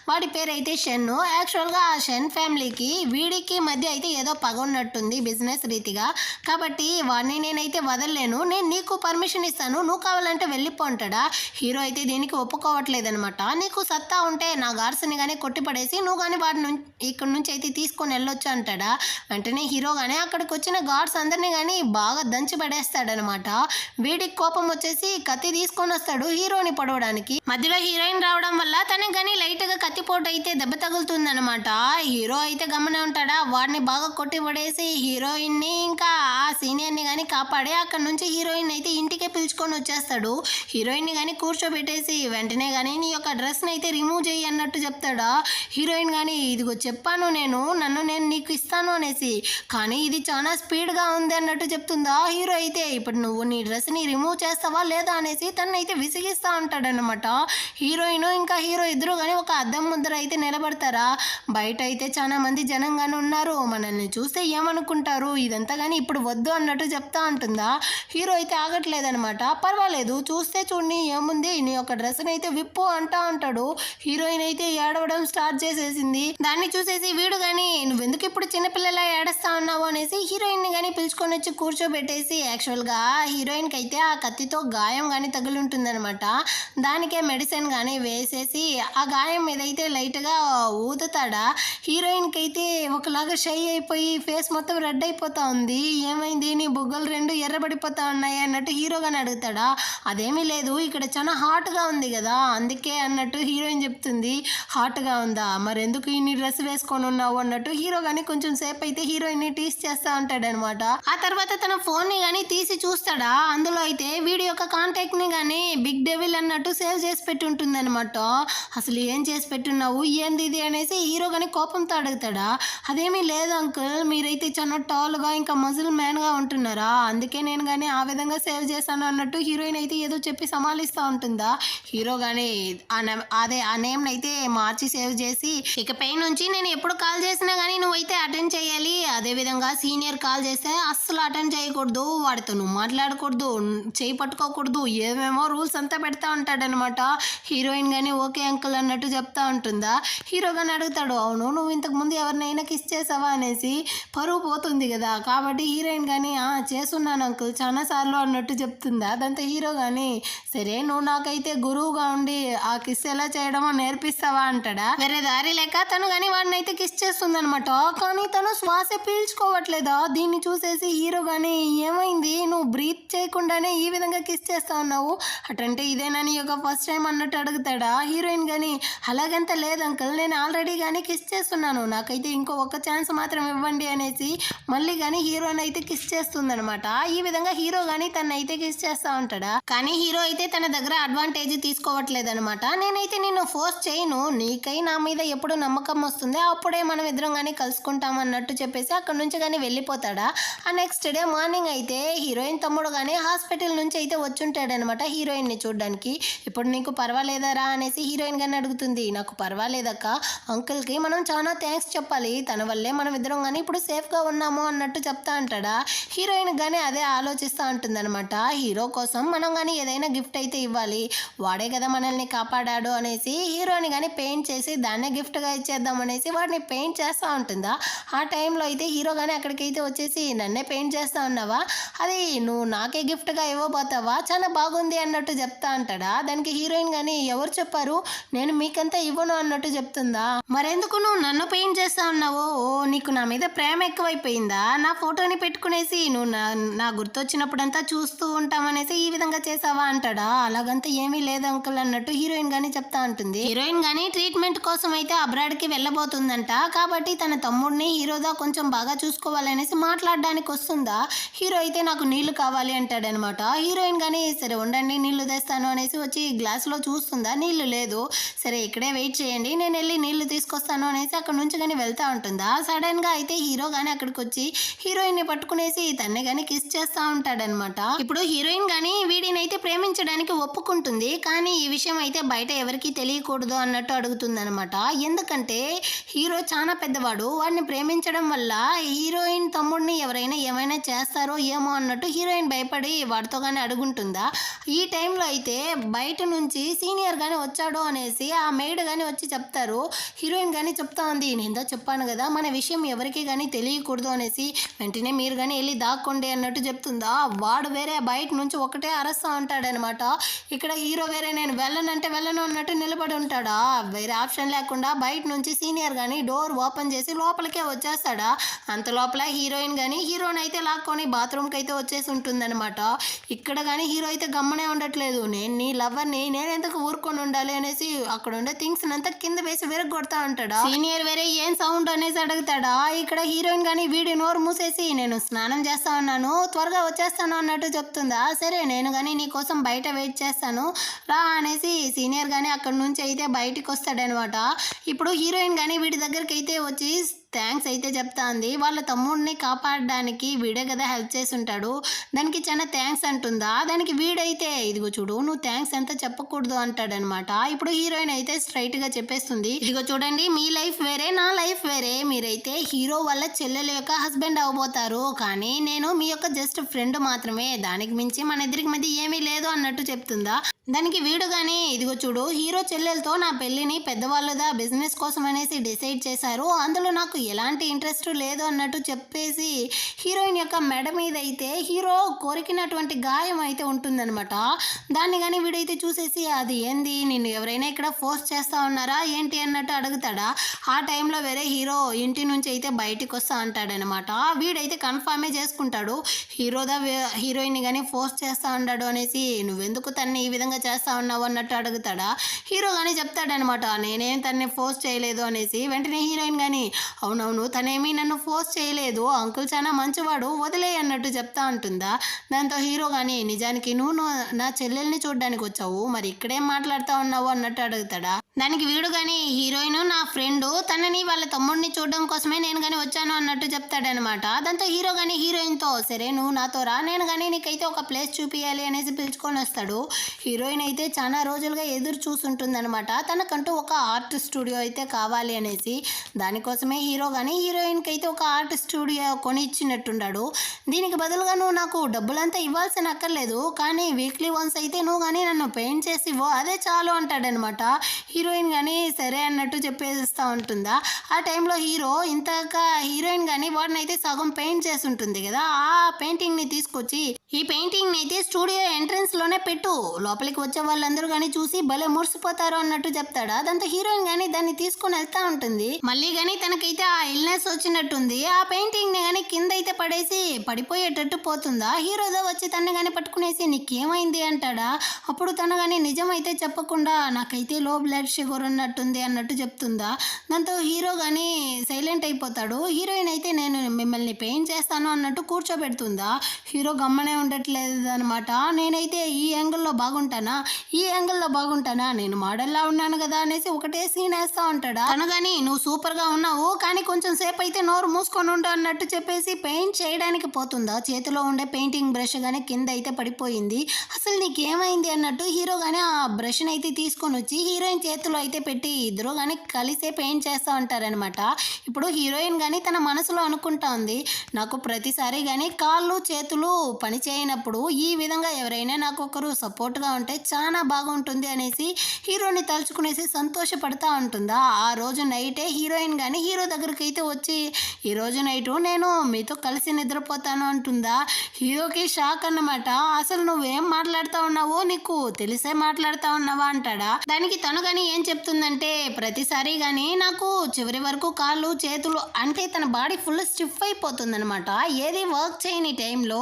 వాడి పేరు అయితే షెన్ను. యాక్చువల్గా ఆ షెన్ ఫ్యామిలీకి వీడికి మధ్య అయితే ఏదో పగ ఉన్నట్టుంది బిజినెస్ రీతిగా, కాబట్టి వాడిని నేనైతే వదలలేను, నేను నీకు పర్మిషన్ ఇస్తాను, నువ్వు కావాలంటే వెళ్ళిపో అంటాడా. హీరో అయితే దీనికి ఒప్పుకోవట్లేదనమాట. నీకు సత్తా ఉంటే నా గార్డ్స్ని కానీ కొట్టిపడేసి నువ్వు కానీ వాడిని ఇక్కడ నుంచి అయితే తీసుకొని వెళ్ళొచ్చు అంటాడా. వెంటనే హీరో కానీ అక్కడికి వచ్చిన గార్డ్స్ అందరినీ కానీ బాగా దంచి పడేస్తాడనమాట. వీడికి కోపం వచ్చేసి కత్తి తీసుకొని వస్తాడు హీరోని పొడవడానికి. మధ్యలో హీరోయిన్ రావడం వల్ల తనకి కానీ లైట్గా కత్తిపోటు అయితే దెబ్బ తగులుతుందనమాట. హీరో అయితే గమనే ఉంటాడా, వాడిని బాగా కొట్టి పడేసి హీరోయిన్ని ఇంకా ఆ సీనియర్ని కానీ కాపాడి అక్కడ నుంచి హీరోయిన్ అయితే ఇంటికే పిలుచుకొని వచ్చేస్తాడు. చేస్తాడు. హీరోయిన్ని కానీ కూర్చోబెట్టేసి వెంటనే కానీ నీ యొక్క డ్రెస్ని అయితే రిమూవ్ చేయి అన్నట్టు చెప్తాడా. హీరోయిన్ కానీ ఇదిగో చెప్పాను నన్ను నేను నీకు ఇస్తాను అనేసి, కానీ ఇది చాలా స్పీడ్గా ఉంది అన్నట్టు చెప్తుందా. హీరో అయితే ఇప్పుడు నువ్వు నీ డ్రెస్ని రిమూవ్ చేస్తావా లేదా అనేసి తనైతే విసిగిస్తూ ఉంటాడనమాట. హీరోయిన్ ఇంకా హీరో ఇద్దరు కానీ ఒక అద్దం ముద్ర అయితే నిలబడతారా. బయట అయితే చాలా మంది జనంగానే ఉన్నారు, మనల్ని చూస్తే ఏమనుకుంటారు, ఇదంతా కానీ ఇప్పుడు వద్దు అన్నట్టు చెప్తా ఉంటుందా. హీరో అయితే ఆగట్లేదనమాట. పర్వాలేదు చూస్తే చూడండి ఏముంది, నీ యొక్క డ్రెస్ని అయితే విప్పు అంటా ఉంటాడు. హీరోయిన్ అయితే ఏడవడం స్టార్ట్ చేసేసింది. దాన్ని చూసేసి వీడు కానీ నువ్వెందుకు ఇప్పుడు చిన్నపిల్లలా ఏడుస్తా ఉన్నావు అనేసి హీరోయిన్ని కానీ పిలుచుకొని వచ్చి కూర్చోబెట్టేసి, యాక్చువల్గా హీరోయిన్కి అయితే ఆ కత్తితో గాయం కానీ తగులుంటుందనమాట. దానికే మెడిసిన్ కానీ వేసేసి ఆ గాయం మీద అయితే లైట్గా ఊదుతాడా. హీరోయిన్కి అయితే ఒకలాగా షై అయిపోయి ఫేస్ మొత్తం రెడ్ అయిపోతా ఉంది. ఏమైంది, నీ బుగ్గలు రెండు ఎర్రబడిపోతా ఉన్నాయి అన్నట్టు హీరోగాని అడుగుతాడా. అదేమీ లేదు, ఇక్కడ చాలా హాట్గా ఉంది కదా అందుకే అన్నట్టు హీరోయిన్ చెప్తుంది. హాట్గా ఉందా, మరెందుకు ఇన్ని డ్రెస్ వేసుకొని ఉన్నావు అన్నట్టు హీరో కానీ కొంచెం సేపు అయితే హీరోయిన్ని టీస్ చేస్తూ ఉంటాడనమాట. ఆ తర్వాత తన ఫోన్ని కానీ తీసి చూస్తాడా. అందులో అయితే వీడి యొక్క కాంటాక్ట్ని కానీ బిగ్ డెవిల్ అన్నట్టు సేవ్ చేసి పెట్టి ఉంటుందన్నమాట. అసలు ఏం చేసి పెట్టున్నావు, ఏంది ఇది అనేసి హీరో కానీ కోపంతో అడుగుతాడా. అదేమీ లేదు అంకుల్, మీరైతే చాలా టాల్గా ఇంకా మజిల్ మ్యాన్గా ఉంటున్నారా, అందుకే నేను కానీ ఆ విధంగా సేవ్ చేశాను అన్నట్టు హీరోయిన్ అయితే ఏదో చెప్పి సమాలిస్తూ ఉంటుందా. హీరో కానీ ఆ నేమ్ అయితే మార్చి సేవ్ చేసి, ఇకపై నుంచి నేను ఎప్పుడు కాల్ చేసినా కానీ నువ్వైతే అటెండ్ చేయాలి, అదేవిధంగా సీనియర్ కాల్ చేస్తే అస్సలు అటెండ్ చేయకూడదు, వాడితో నువ్వు మాట్లాడకూడదు, చేయి పట్టుకోకూడదు, ఏమేమో రూల్స్ అంతా పెడతా ఉంటాడనమాట. హీరోయిన్ కానీ ఓకే అంకుల్ అన్నట్టు చెప్తా ఉంటుందా. హీరో కానీ అడుగుతాడు, అవును నువ్వు ఇంతకుముందు ఎవరినైనా కిస్ చేసావా అనేసి. పరువు పోతుంది కదా, కాబట్టి హీరోయిన్ కానీ చేస్తున్నాను అంకుల్ చాలాసార్లు అన్నట్టు చెప్తుందా. దాంతో హీరో కానీ సరే నువ్వు నాకైతే గురువుగా ఉండి ఆ కిస్ ఎలా చేయడమో నేర్పిస్తావా అంటాడా. వేరే దారి లేక తను కానీ వాడిని అయితే కిస్ చేస్తుందనమాట. కానీ తను శ్వాస పీల్చుకోవట్లేదా. దీన్ని చూసేసి హీరో కానీ ఏమైంది, నువ్వు బ్రీత్ చేయకుండానే ఈ విధంగా కిస్ చేస్తా ఉన్నావు, అటంటే ఇదేనా నీ యొక్క ఫస్ట్ టైం అన్నట్టు అడుగుతాడా. హీరోయిన్ కానీ అలాగంత లేదు అంకుల్, నేను ఆల్రెడీ కానీ కిస్ చేస్తున్నాను, నాకైతే ఇంకో ఒక్క ఛాన్స్ మాత్రం ఇవ్వండి అనేసి మళ్ళీ కానీ హీరోని అయితే కిస్ చేస్తుందనమాట. ఈ విధంగా హీరో కానీ తను అయితే కిస్ చేస్తూ ఉంటాడా. కానీ హీరో అయితే తన దగ్గర అడ్వాంటేజ్ తీసుకోవట్లేదనమాట. నేనైతే నిన్ను ఫోర్స్ చేయను, నీకై నా మీద ఎప్పుడు నమ్మకం వస్తుంది అప్పుడే మనం ఇద్దరం కానీ కలుసుకుంటాం అన్నట్టు చెప్పేసి అక్కడ నుంచి కానీ వెళ్ళిపోతాడా. ఆ నెక్స్ట్ డే మార్నింగ్ అయితే హీరోయిన్ తమ్ముడు కానీ హాస్పిటల్ నుంచి అయితే వచ్చుంటాడనమాట హీరోయిన్ని చూడడానికి. ఇప్పుడు నీకు పర్వాలేదారా అనేసి హీరోయిన్ కానీ అడుగుతుంది. నాకు పర్వాలేదక్క, అంకుల్కి మనం చాలా థ్యాంక్స్ చెప్పాలి, తన వల్లే మనం ఇద్దరం కానీ ఇప్పుడు సేఫ్గా ఉన్నాము అన్నట్టు చెప్తా అంటాడా. హీరోయిన్ కానీ అదే ఆలోచిస్తూ ఉంటుందన్నమాట. హీరో కోసం మనం కానీ ఏదైనా గిఫ్ట్ అయితే ఇవ్వాలి, వాడే కదా మనల్ని కాపాడాడు అనేసి హీరోని కానీ పెయింట్ చేసి దాన్నే గిఫ్ట్గా ఇచ్చేద్దాం అనేసి వాడిని పెయింట్ చేస్తూ ఉంటుందా. ఆ టైంలో అయితే హీరో కానీ అక్కడికైతే వచ్చేసి నన్నే పెయింట్ చేస్తూ ఉన్నావా, అది నువ్వు నాకే గిఫ్ట్గా ఇవ్వబోతావా, చాలా బాగుంది అన్నట్టు చెప్తా అంటాడా. దానికి హీరోయిన్ కానీ ఎవరు చెప్పారు, నేను మీకంతా ఇవ్వను అన్నట్టు చెప్తుందా. మరెందుకు నువ్వు నన్ను పెయింట్ చేస్తా ఉన్నావు, ఓ నీకు నా మీద ప్రేమ ఎక్కువైపోయిందా, నా ఫోటోని పెట్టుకునేసి నువ్వు నా గుర్తొచ్చినప్పుడంతా చూస్తూ ఉంటామనేసి ఈ విధంగా చేసావా అంటాడా. అలాగంతా ఏమీ లేదు అంకుల్ అన్నట్టు హీరోయిన్ కానీ చెప్తా ఉంటుంది. హీరోయిన్ కానీ ట్రీట్మెంట్ కోసం అయితే అబ్రాడ్కి వెళ్ళబోతుందంట, కాబట్టి తన తమ్ముడిని హీరోదా కొంచెం బాగా చూసుకోవాలనేసి మాట్లాడడానికి వస్తుందా. హీరో అయితే నాకు నీళ్లు కావాలి అంటాడనమాట. హీరోయిన్ కానీ సరే ఉండండి నీళ్లు తెస్తాను అనేసి వచ్చి గ్లాసులో చూస్తుందా, నీళ్లు లేదు. సరే ఇక్కడే వెయిట్ చేయండి నేను వెళ్ళి నీళ్లు తీసుకొస్తాను అనేసి అక్కడ నుంచి కానీ వెళ్తా ఉంటుందా. సడన్గా అయితే హీరో కానీ అక్కడికి వచ్చి హీరోయిన్ని పట్టుకునేసి తన్నే కానీ కిస్ చేస్తూ ఉంటాడనమాట. ఇప్పుడు హీరోయిన్ కానీ వీడినైతే ప్రేమించడానికి ఒప్పుకుంటుంది, కానీ ఈ విషయం అయితే బయట ఎవరికి తెలియకూడదు అన్నట్టు అడుగుతుందనమాట. ఎందుకంటే హీరో చాలా పెద్దవాడు, వాడిని ప్రేమించడం వల్ల హీరోయిన్ తమ్ముడిని ఎవరైనా ఏమైనా చేస్తారో ఏమో అన్నట్టు హీరోయిన్ భయపడి వాడితో కానీ అడుగుంటుందా. ఈ టైంలో అయితే బయట నుంచి సీనియర్ కానీ వచ్చాడు అనేసి ఆ మెయిడ్ కానీ వచ్చి చెప్తారు. హీరోయిన్ కానీ చెప్తా ఉంది, నేందో చెప్పాను కదా మన విషయం ఎవరికి కానీ తెలియకూడదు అనేసి, వెంటనే మీరు కానీ వెళ్ళి దాక్కోండి అన్నట్టు చెప్తుందా. వాడు వేరే బయట నుంచి ఒకటే అరస్తూ ఉంటాడనమాట. ఇక్కడ హీరో వేరే నేను వెళ్ళనంటే వెళ్ళను అన్నట్టు నిలబడి ఉంటాడా. వేరే ఆప్షన్ లేకుండా బయట నుంచి సీనియర్ కానీ డోర్ ఓపెన్ చేసి లోపలికే వచ్చేస్తాడా. అంత లోపల హీరోయిన్ కానీ హీరోని అయితే లాక్కొని బాత్రూమ్కి అయితే వచ్చేసి ఉంటుందన్నమాట. ఇక్కడ కానీ హీరో అయితే గమ్మనే ఉండట్లేదు, నేను నీ లవర్ని నేను ఎందుకు ఊరుకొని ఉండాలి అనేసి అక్కడ ఉండే థింగ్స్ అంతా కింద వేసి విరగొడతా ఉంటాడా. సీనియర్ వేరే ఏం సౌండ్ అనేసి అడుగుతాడా. ఇక్కడ హీరోయిన్ కానీ వీడి నోరు మూసేసి నేను స్నానం చేస్తా ఉన్నాను త్వరగా వచ్చేస్తాను అన్నట్టు చెప్తుందా. సరే నేను నేను కానీ నీ కోసం బయట వెయిట్ చేస్తాను రా అనేసి సీనియర్ కానీ అక్కడి నుంచి అయితే బయటికి వస్తాడనమాట. ఇప్పుడు హీరోయిన్ కానీ వీడి దగ్గరికి అయితే వచ్చి థ్యాంక్స్ అయితే చెప్తా ఉంది. వాళ్ళ తమ్ముడిని కాపాడడానికి వీడే కదా హెల్ప్ చేసి ఉంటాడు, దానికి చాలా థ్యాంక్స్ అంటుందా. దానికి వీడైతే ఇదిగో చూడు నువ్వు థ్యాంక్స్ ఎంత చెప్పకూడదు అంటాడనమాట. ఇప్పుడు హీరోయిన్ అయితే స్ట్రైట్గా చెప్పేస్తుంది, ఇదిగో చూడండి మీ లైఫ్ వేరే నా లైఫ్ వేరే, మీరైతే హీరో వాళ్ళ చెల్లెల యొక్క హస్బెండ్ అవ్వబోతారు, కానీ నేను మీ యొక్క జస్ట్ ఫ్రెండ్ మాత్రమే, దానికి మించి మన ఇద్దరికి మధ్య ఏమీ లేదు అన్నట్టు చెప్తుందా. దానికి వీడు కానీ ఇదిగో చూడు హీరో చెల్లెలతో నా పెళ్ళిని పెద్దవాళ్ళదా బిజినెస్ కోసం అనేసి డిసైడ్ చేశారు, అందులో నాకు ఎలాంటి ఇంట్రెస్ట్ లేదు అన్నట్టు చెప్పేసి హీరోయిన్ యొక్క మెడ మీద అయితే హీరో కోరికినటువంటి గాయం అయితే ఉంటుందన్నమాట. దాన్ని కానీ వీడైతే చూసేసి అది ఏంది నిన్ను ఎవరైనా ఇక్కడ ఫోర్స్ చేస్తా ఉన్నారా ఏంటి అన్నట్టు అడుగుతాడా. ఆ టైంలో వేరే హీరో ఇంటి నుంచి అయితే బయటికి వస్తా అంటాడనమాట. వీడైతే కన్ఫామే చేసుకుంటాడు హీరోయిన్ కానీ ఫోర్స్ చేస్తా ఉన్నాడు అనేసి, నువ్వెందుకు తన్ని ఈ విధంగా చేస్తా ఉన్నావు అన్నట్టు అడుగుతాడా. హీరో కానీ చెప్తాడనమాట నేనేం తన్ని ఫోర్స్ చేయలేదు అనేసి. వెంటనే హీరోయిన్ కానీ అవునవును తనేమీ నన్ను ఫోర్స్ చేయలేదు, అంకుల్ చాలా మంచివాడు వదిలే అన్నట్టు చెప్తా ఉంటుందా. దాంతో హీరో కానీ నిజానికి నువ్వు నా చెల్లెల్ని చూడడానికి వచ్చావు, మరి ఇక్కడేం మాట్లాడుతూ ఉన్నావు అన్నట్టు అడుగుతాడా. దానికి వీడు కానీ హీరోయిన్ నా ఫ్రెండ్, తనని వాళ్ళ తమ్ముడిని చూడడం కోసమే నేను కానీ వచ్చాను అన్నట్టు చెప్తాడనమాట. దాంతో హీరో కానీ హీరోయిన్తో సరే నువ్వు నాతో రా, నేను కానీ నీకైతే ఒక ప్లేస్ చూపించాలి అనేసి పిలుచుకొని వస్తాడు. హీరోయిన్ అయితే చాలా రోజులుగా ఎదురు చూస్తుంటుందన్నమాట, తనకంటూ ఒక ఆర్ట్ స్టూడియో అయితే కావాలి అనేసి. దానికోసమే హీరో కానీ హీరోయిన్కి అయితే ఒక ఆర్ట్ స్టూడియో కొని ఇచ్చినట్టున్నాడు. దీనికి బదులుగా నువ్వు నాకు డబ్బులంతా ఇవ్వాల్సిన అక్కర్లేదు, కానీ వీక్లీ వన్స్ అయితే నువ్వు కానీ నన్ను పెయింట్ చేసి ఇవ్వు అదే చాలు అంటాడనమాట. హీరోయిన్ కానీ సరే అన్నట్టు చెప్పేస్తూ ఉంటుందా. ఆ టైంలో హీరోయిన్ కానీ వాడిని అయితే సగం పెయింట్ చేసి ఉంటుంది కదా, ఆ పెయింటింగ్ని తీసుకొచ్చి ఈ పెయింటింగ్ని అయితే స్టూడియో ఎంట్రన్స్లోనే పెట్టు, లోపలికి వచ్చే వాళ్ళందరూ కానీ చూసి భలే మురిసిపోతారు అన్నట్టు చెప్తాడా. దాంతో హీరోయిన్ కానీ దాన్ని తీసుకొని వెళ్తా ఉంటుంది. మళ్ళీ కానీ తనకైతే ఆ ఇల్నెస్ వచ్చినట్టుంది, ఆ పెయింటింగ్ని కానీ కింద అయితే పడేసి పడిపోయేటట్టు పోతుందా. హీరోదో వచ్చి తన్ని కానీ పట్టుకునేసి నీకేమైంది అంటాడా. అప్పుడు తను కానీ నిజం అయితే చెప్పకుండా నాకైతే లో బ్లడ్ షుగర్ ఉన్నట్టుంది అన్నట్టు చెప్తుందా. దాంతో హీరో కానీ సైలెంట్ అయిపోతాడు. హీరోయిన్ అయితే నేను మిమ్మల్ని పెయింట్ చేస్తాను అన్నట్టు కూర్చోబెడుతుందా. హీరో గమ్మనే ఉండట్లేదు అనమాట. నేనైతే ఈ యాంగిల్లో బాగుంటానా నేను మోడల్లా ఉన్నాను కదా అనేసి ఒకటే సీన్ వేస్తూ ఉంటాడా. తను కానీ నువ్వు సూపర్గా ఉన్నావు, కానీ కొంచెం సేపు అయితే నోరు మూసుకొని ఉండు అన్నట్టు చెప్పేసి పెయింట్ చేయడానికి పోతుందా. చేతిలో ఉండే పెయింటింగ్ బ్రష్ కానీ కింద అయితే పడిపోయింది. అసలు నీకేమైంది అన్నట్టు హీరో కానీ ఆ బ్రష్ని అయితే తీసుకొని వచ్చి హీరోయిన్ చేతిలో అయితే పెట్టి ఇద్దరు కానీ కలిసే పెయింట్ చేస్తూ ఉంటారనమాట. ఇప్పుడు హీరోయిన్ కానీ తన మనసులో అనుకుంటా ఉంది, నాకు ప్రతిసారి కానీ కాళ్ళు చేతులు పని చేయనప్పుడు ఈ విధంగా ఎవరైనా నాకు ఒకరు సపోర్ట్గా ఉంటే చాలా బాగుంటుంది అనేసి హీరోని తలుచుకునేసి సంతోషపడతా ఉంటుందా. ఆ రోజు నైటే హీరోయిన్ కానీ హీరో దగ్గరికి అయితే వచ్చి ఈ రోజు నైటు నేను మీతో కలిసి నిద్రపోతాను అంటుందా. హీరోకి షాక్ అన్నమాట, అసలు నువ్వేం మాట్లాడుతూ ఉన్నావో నీకు తెలిసే మాట్లాడుతూ ఉన్నావా అంటాడా. దానికి తను కానీ ఏం చెప్తుందంటే ప్రతిసారి కానీ నాకు చివరి వరకు కాళ్ళు చేతులు అంటే తన బాడీ ఫుల్ స్టిఫ్ అయిపోతుందనమాట. ఏది వర్క్ చేయని టైంలో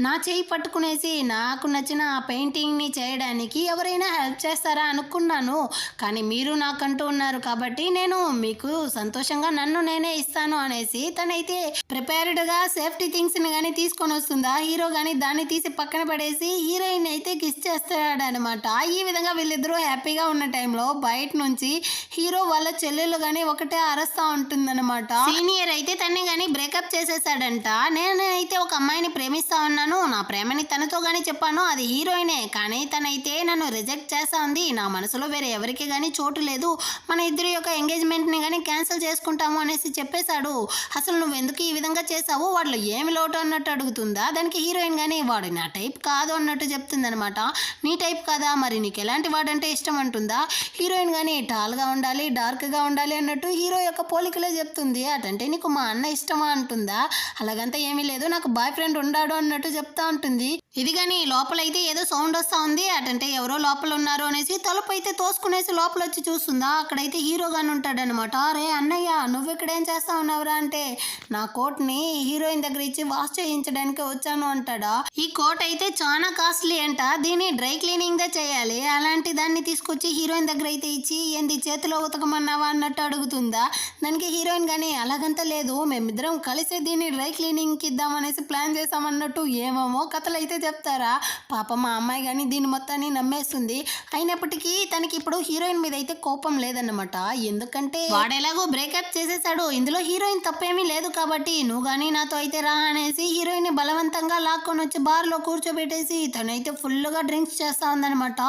నా చేయి పట్టుకునేసి నాకు నచ్చిన ఆ పెయింటింగ్ని చేయడానికి ఎవరైనా హెల్ప్ చేస్తారా అనుకున్నాను, కానీ మీరు నాకంటూ ఉన్నారు కాబట్టి నేను మీకు సంతోషంగా నన్ను నేనే ఇస్తాను అనేసి తనైతే ప్రిపేర్డ్గా సేఫ్టీ థింగ్స్ని కానీ తీసుకొని వస్తుందా. హీరో కానీ దాన్ని తీసి పక్కన పడేసి హీరోయిన్ అయితే కిస్ చేస్తాడనమాట. ఈ విధంగా వీళ్ళిద్దరూ హ్యాపీగా ఉన్న టైంలో బయట నుంచి హీరో వాళ్ళ చెల్లెలు కానీ ఒకటే అరస్తా ఉంటుందన్నమాట. సీనియర్ అయితే తన్ని కానీ బ్రేకప్ చేసేసాడంట. నేనైతే ఒక అమ్మాయిని ప్రేమిస్తా ఉన్నాను, నా ప్రేమని తనతో కానీ చెప్పాను, అది హీరోయినే, కానీ తనైతే నన్ను రిజెక్ట్ చేస్తా ఉంది, నా మనసులో వేరే ఎవరికి కానీ చోటు లేదు, మన ఇద్దరి యొక్క ఎంగేజ్మెంట్ని కానీ క్యాన్సిల్ చేసుకుంటాము అనేసి చెప్పేశాడు. అసలు నువ్వు ఎందుకు ఈ విధంగా చేసావు, వాడిలో ఏమి లోటు అన్నట్టు అడుగుతుందా. దానికి హీరోయిన్ కానీ వాడు నా టైప్ కాదు అన్నట్టు చెప్తుందనమాట. నీ టైప్ కాదా, మరి నీకు ఎలాంటి వాడంటే ఇష్టం అంటుందా. హీరోయిన్ కానీ టాల్గా ఉండాలి డార్క్గా ఉండాలి అన్నట్టు హీరో యొక్క పోలికలే చెప్తుంది. అటంటే నీకు మా అన్న ఇష్టమా అంటుందా. అలాగంతా ఏమీ లేదు, నాకు బాయ్ ఫ్రెండ్ ఉన్నాడు అన్నట్టు చెప్తా ఉంటుంది. ఇది కానీ లోపలైతే ఏదో సౌండ్ వస్తూ ఉంది, అటంటే ఎవరో లోపల ఉన్నారు అనేసి తలుపు అయితే తోసుకునేసి లోపల వచ్చి చూస్తుందా. అక్కడైతే హీరో గాని ఉంటాడనమాట. రే అన్నయ్య నువ్వు ఇక్కడ ఏం చేస్తా ఉన్నావురా అంటే నా కోట్ని హీరోయిన్ దగ్గర ఇచ్చి వాష్ చేయించడానికి వచ్చాను అంటాడా. ఈ కోట్ అయితే చాలా కాస్ట్లీ అంట, దీన్ని డ్రై క్లీనింగ్ దే చేయాలి, అలాంటి దాన్ని తీసుకొచ్చి హీరోయిన్ దగ్గర అయితే ఇచ్చి ఏంది చేతిలో ఉతకమన్నావా అన్నట్టు అడుగుతుందా. దానికి హీరోయిన్ కానీ అలాగంతా లేదు, మేమిద్దరం కలిసి దీన్ని డ్రై క్లీనింగ్కి ఇద్దామనేసి ప్లాన్ చేసామన్నట్టు ఏమేమో కథలు అయితే చెప్తారా? పాపం మా అమ్మాయి కానీ దీని మొత్తాన్ని నమ్మేస్తుంది. అయినప్పటికీ తనకి ఇప్పుడు హీరోయిన్ మీద అయితే కోపం లేదన్నమాట. ఎందుకంటే వాడెలాగో బ్రేకప్ చేసేసాడు, ఇందులో హీరోయిన్ తప్పేమీ లేదు కాబట్టి నువ్వు కానీ నాతో అయితే రా అనేసి హీరోయిన్ ని బలవంతంగా లాక్కొని వచ్చి బార్లో కూర్చోబెట్టేసి తనైతే ఫుల్గా డ్రింక్స్ చేస్తా ఉందన్నమాట.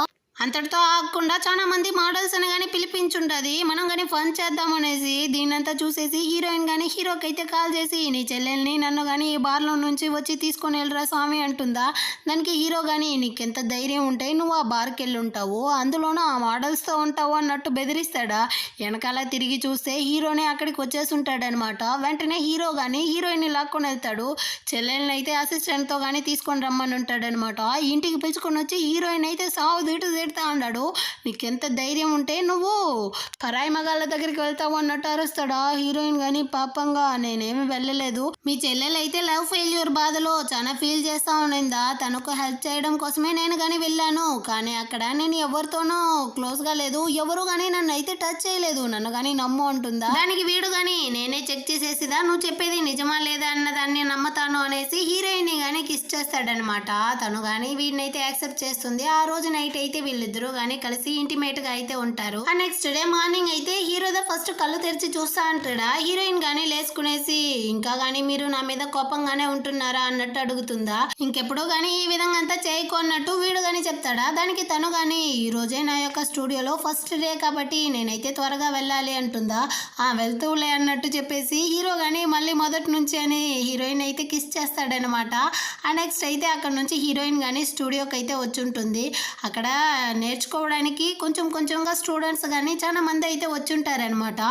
అంతటితో ఆగకుండా చాలా మంది మోడల్స్ అని కానీ పిలిపించుంటుంది, మనం కానీ ఫన్ చేద్దామనేసి. దీన్నంతా చూసేసి హీరోయిన్ కానీ హీరోకి అయితే కాల్ చేసి నీ చెల్లెల్ని నన్ను కానీ ఈ బార్లో నుంచి వచ్చి తీసుకొని వెళ్ళరా స్వామి అంటుందా. దానికి హీరో కానీ నీకెంత ధైర్యం ఉంటే నువ్వు ఆ బార్కి వెళ్ళి ఉంటావు, అందులోనూ ఆ మోడల్స్తో ఉంటావు అన్నట్టు బెదిరిస్తాడా. వెనకాల తిరిగి చూస్తే హీరోనే అక్కడికి వచ్చేసి ఉంటాడనమాట. వెంటనే హీరో కానీ హీరోయిన్ని లాక్కొని వెళ్తాడు. చెల్లెల్ని అయితే అసిస్టెంట్తో కానీ తీసుకొని రమ్మని ఉంటాడనమాట. ఇంటికి పిలుచుకొని వచ్చి హీరోయిన్ అయితే సావు దీటు తిడతా ఉన్నాడు. నీకెంత ధైర్యం ఉంటే నువ్వు పరాయి మగాళ్ళ దగ్గరికి వెళ్తావు అన్నట్టు అరుస్తాడా. హీరోయిన్ కానీ పాపంగా నేనేమి వెళ్ళలేదు, మీ చెల్లెలు అయితే లవ్ ఫెయిల్యూర్ బాధలో చాలా ఫీల్ చేస్తా ఉండిందా, తనకు హెల్ప్ చేయడం కోసమే నేను కానీ వెళ్ళాను, కానీ అక్కడ నేను ఎవరితోనూ క్లోజ్గా లేదు, ఎవరు కానీ నన్ను అయితే టచ్ చేయలేదు, నన్ను కానీ నమ్ము అంటుందా. దానికి వీడు కానీ నేనే చెక్ చేసేసిదా, నువ్వు చెప్పేది నిజమా లేదా అన్నదాన్ని నమ్మతాను అనేసి హీరోయిన్ కానీ కిస్ చేస్తాడనమాట. తను కానీ వీడిని అయితే యాక్సెప్ట్ చేస్తుంది. ఆ రోజు నైట్ అయితే వీళ్ళిద్దరూ కానీ కలిసి ఇంటిమేట్ గా అయితే ఉంటారు. ఆ నెక్స్ట్ డే మార్నింగ్ అయితే హీరో ఫస్ట్ కళ్ళు తెరిచి చూస్తా అంటాడా. హీరోయిన్ గానీ లేసుకునేసి ఇంకా గానీ మీరు నా మీద కోపంగానే ఉంటున్నారా అన్నట్టు అడుగుతుందా. ఇంకెప్పుడు గానీ ఈ విధంగా అంతా చేయకు అన్నట్టు వీడు గానీ చెప్తాడా. దానికి తను గానీ ఈ రోజే నా యొక్క స్టూడియోలో ఫస్ట్ డే కాబట్టి నేనైతే త్వరగా వెళ్ళాలి అంటుందా. వెళ్తూలే అన్నట్టు చెప్పేసి హీరో గానీ మళ్ళీ మొదటి నుంచి అని హీరోయిన్ అయితే కిస్ చేస్తాడనమాట. ఆ నెక్స్ట్ అయితే అక్కడ నుంచి హీరోయిన్ గానీ స్టూడియోకి అయితే వచ్చి ఉంటుంది. అక్కడ నేర్చుకోవడానికి కొంచెంగా స్టూడెంట్స్ కానీ చాలా మంది అయితే వచ్చుంటారనమాట.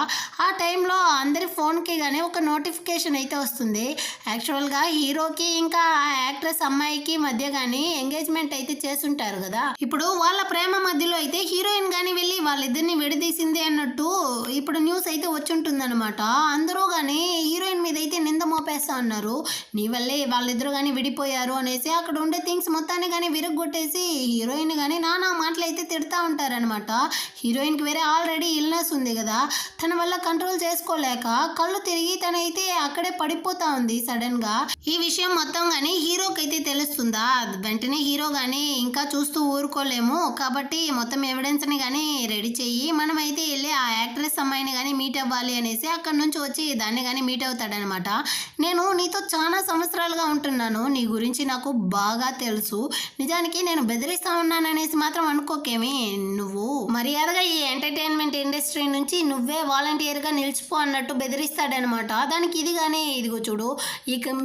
ఆ టైంలో అందరి ఫోన్కి కానీ ఒక నోటిఫికేషన్ అయితే వస్తుంది. యాక్చువల్గా హీరోకి ఇంకా ఆ యాక్ట్రెస్ అమ్మాయికి మధ్య కానీ ఎంగేజ్మెంట్ అయితే చేసుంటారు కదా. ఇప్పుడు వాళ్ళ ప్రేమ మధ్యలో అయితే హీరోయిన్ కానీ వెళ్ళి వాళ్ళిద్దరిని విడదీసింది అన్నట్టు ఇప్పుడు న్యూస్ అయితే వచ్చుంటుంది అనమాట. అందరూ కానీ హీరోయిన్ మీద అయితే నింద మోపేస్తా ఉన్నారు, నీ వల్లే వాళ్ళిద్దరూ కానీ విడిపోయారు అనేసి. అక్కడ ఉండే థింగ్స్ మొత్తాన్ని కానీ విరగొట్టేసి హీరోయిన్ కానీ నానా మాటలు అయితే తిడతా ఉంటారనమాట. హీరోయిన్కి వేరే ఆల్రెడీ ఇల్నెస్ ఉంది కదా, తన వల్ల కంట్రోల్ చేసుకోలేక కళ్ళు తిరిగి తనైతే అక్కడే పడిపోతా ఉంది సడన్ గా. ఈ విషయం మొత్తం కానీ హీరోకి అయితే తెలుస్తుందా. వెంటనే హీరో కానీ ఇంకా చూస్తూ ఊరుకోలేము కాబట్టి మొత్తం ఎవిడెన్స్ ని కానీ రెడీ చెయ్యి, మనం అయితే వెళ్ళి ఆ యాక్ట్రెస్ అమ్మాయిని కానీ మీట్ అవ్వాలి అనేసి అక్కడ నుంచి వచ్చి దాన్ని కానీ మీట్ అవుతాడనమాట. నేను నీతో చాలా సంవత్సరాలుగా ఉంటున్నాను, నీ గురించి నాకు బాగా తెలుసు, నిజానికి నేను బెదిరిస్తా ఉన్నాను అనేసి మాత్రం అనుకోకేమి, నువ్వు మర్యాదగా ఈ ఎంటర్టైన్మెంట్ ఇండస్ట్రీ నుంచి నువ్వే వాలంటీర్గా నిలిచిపో అన్నట్టు బెదిరిస్తాడనమాట. దానికి ఇది కానీ ఇదిగో చూడు,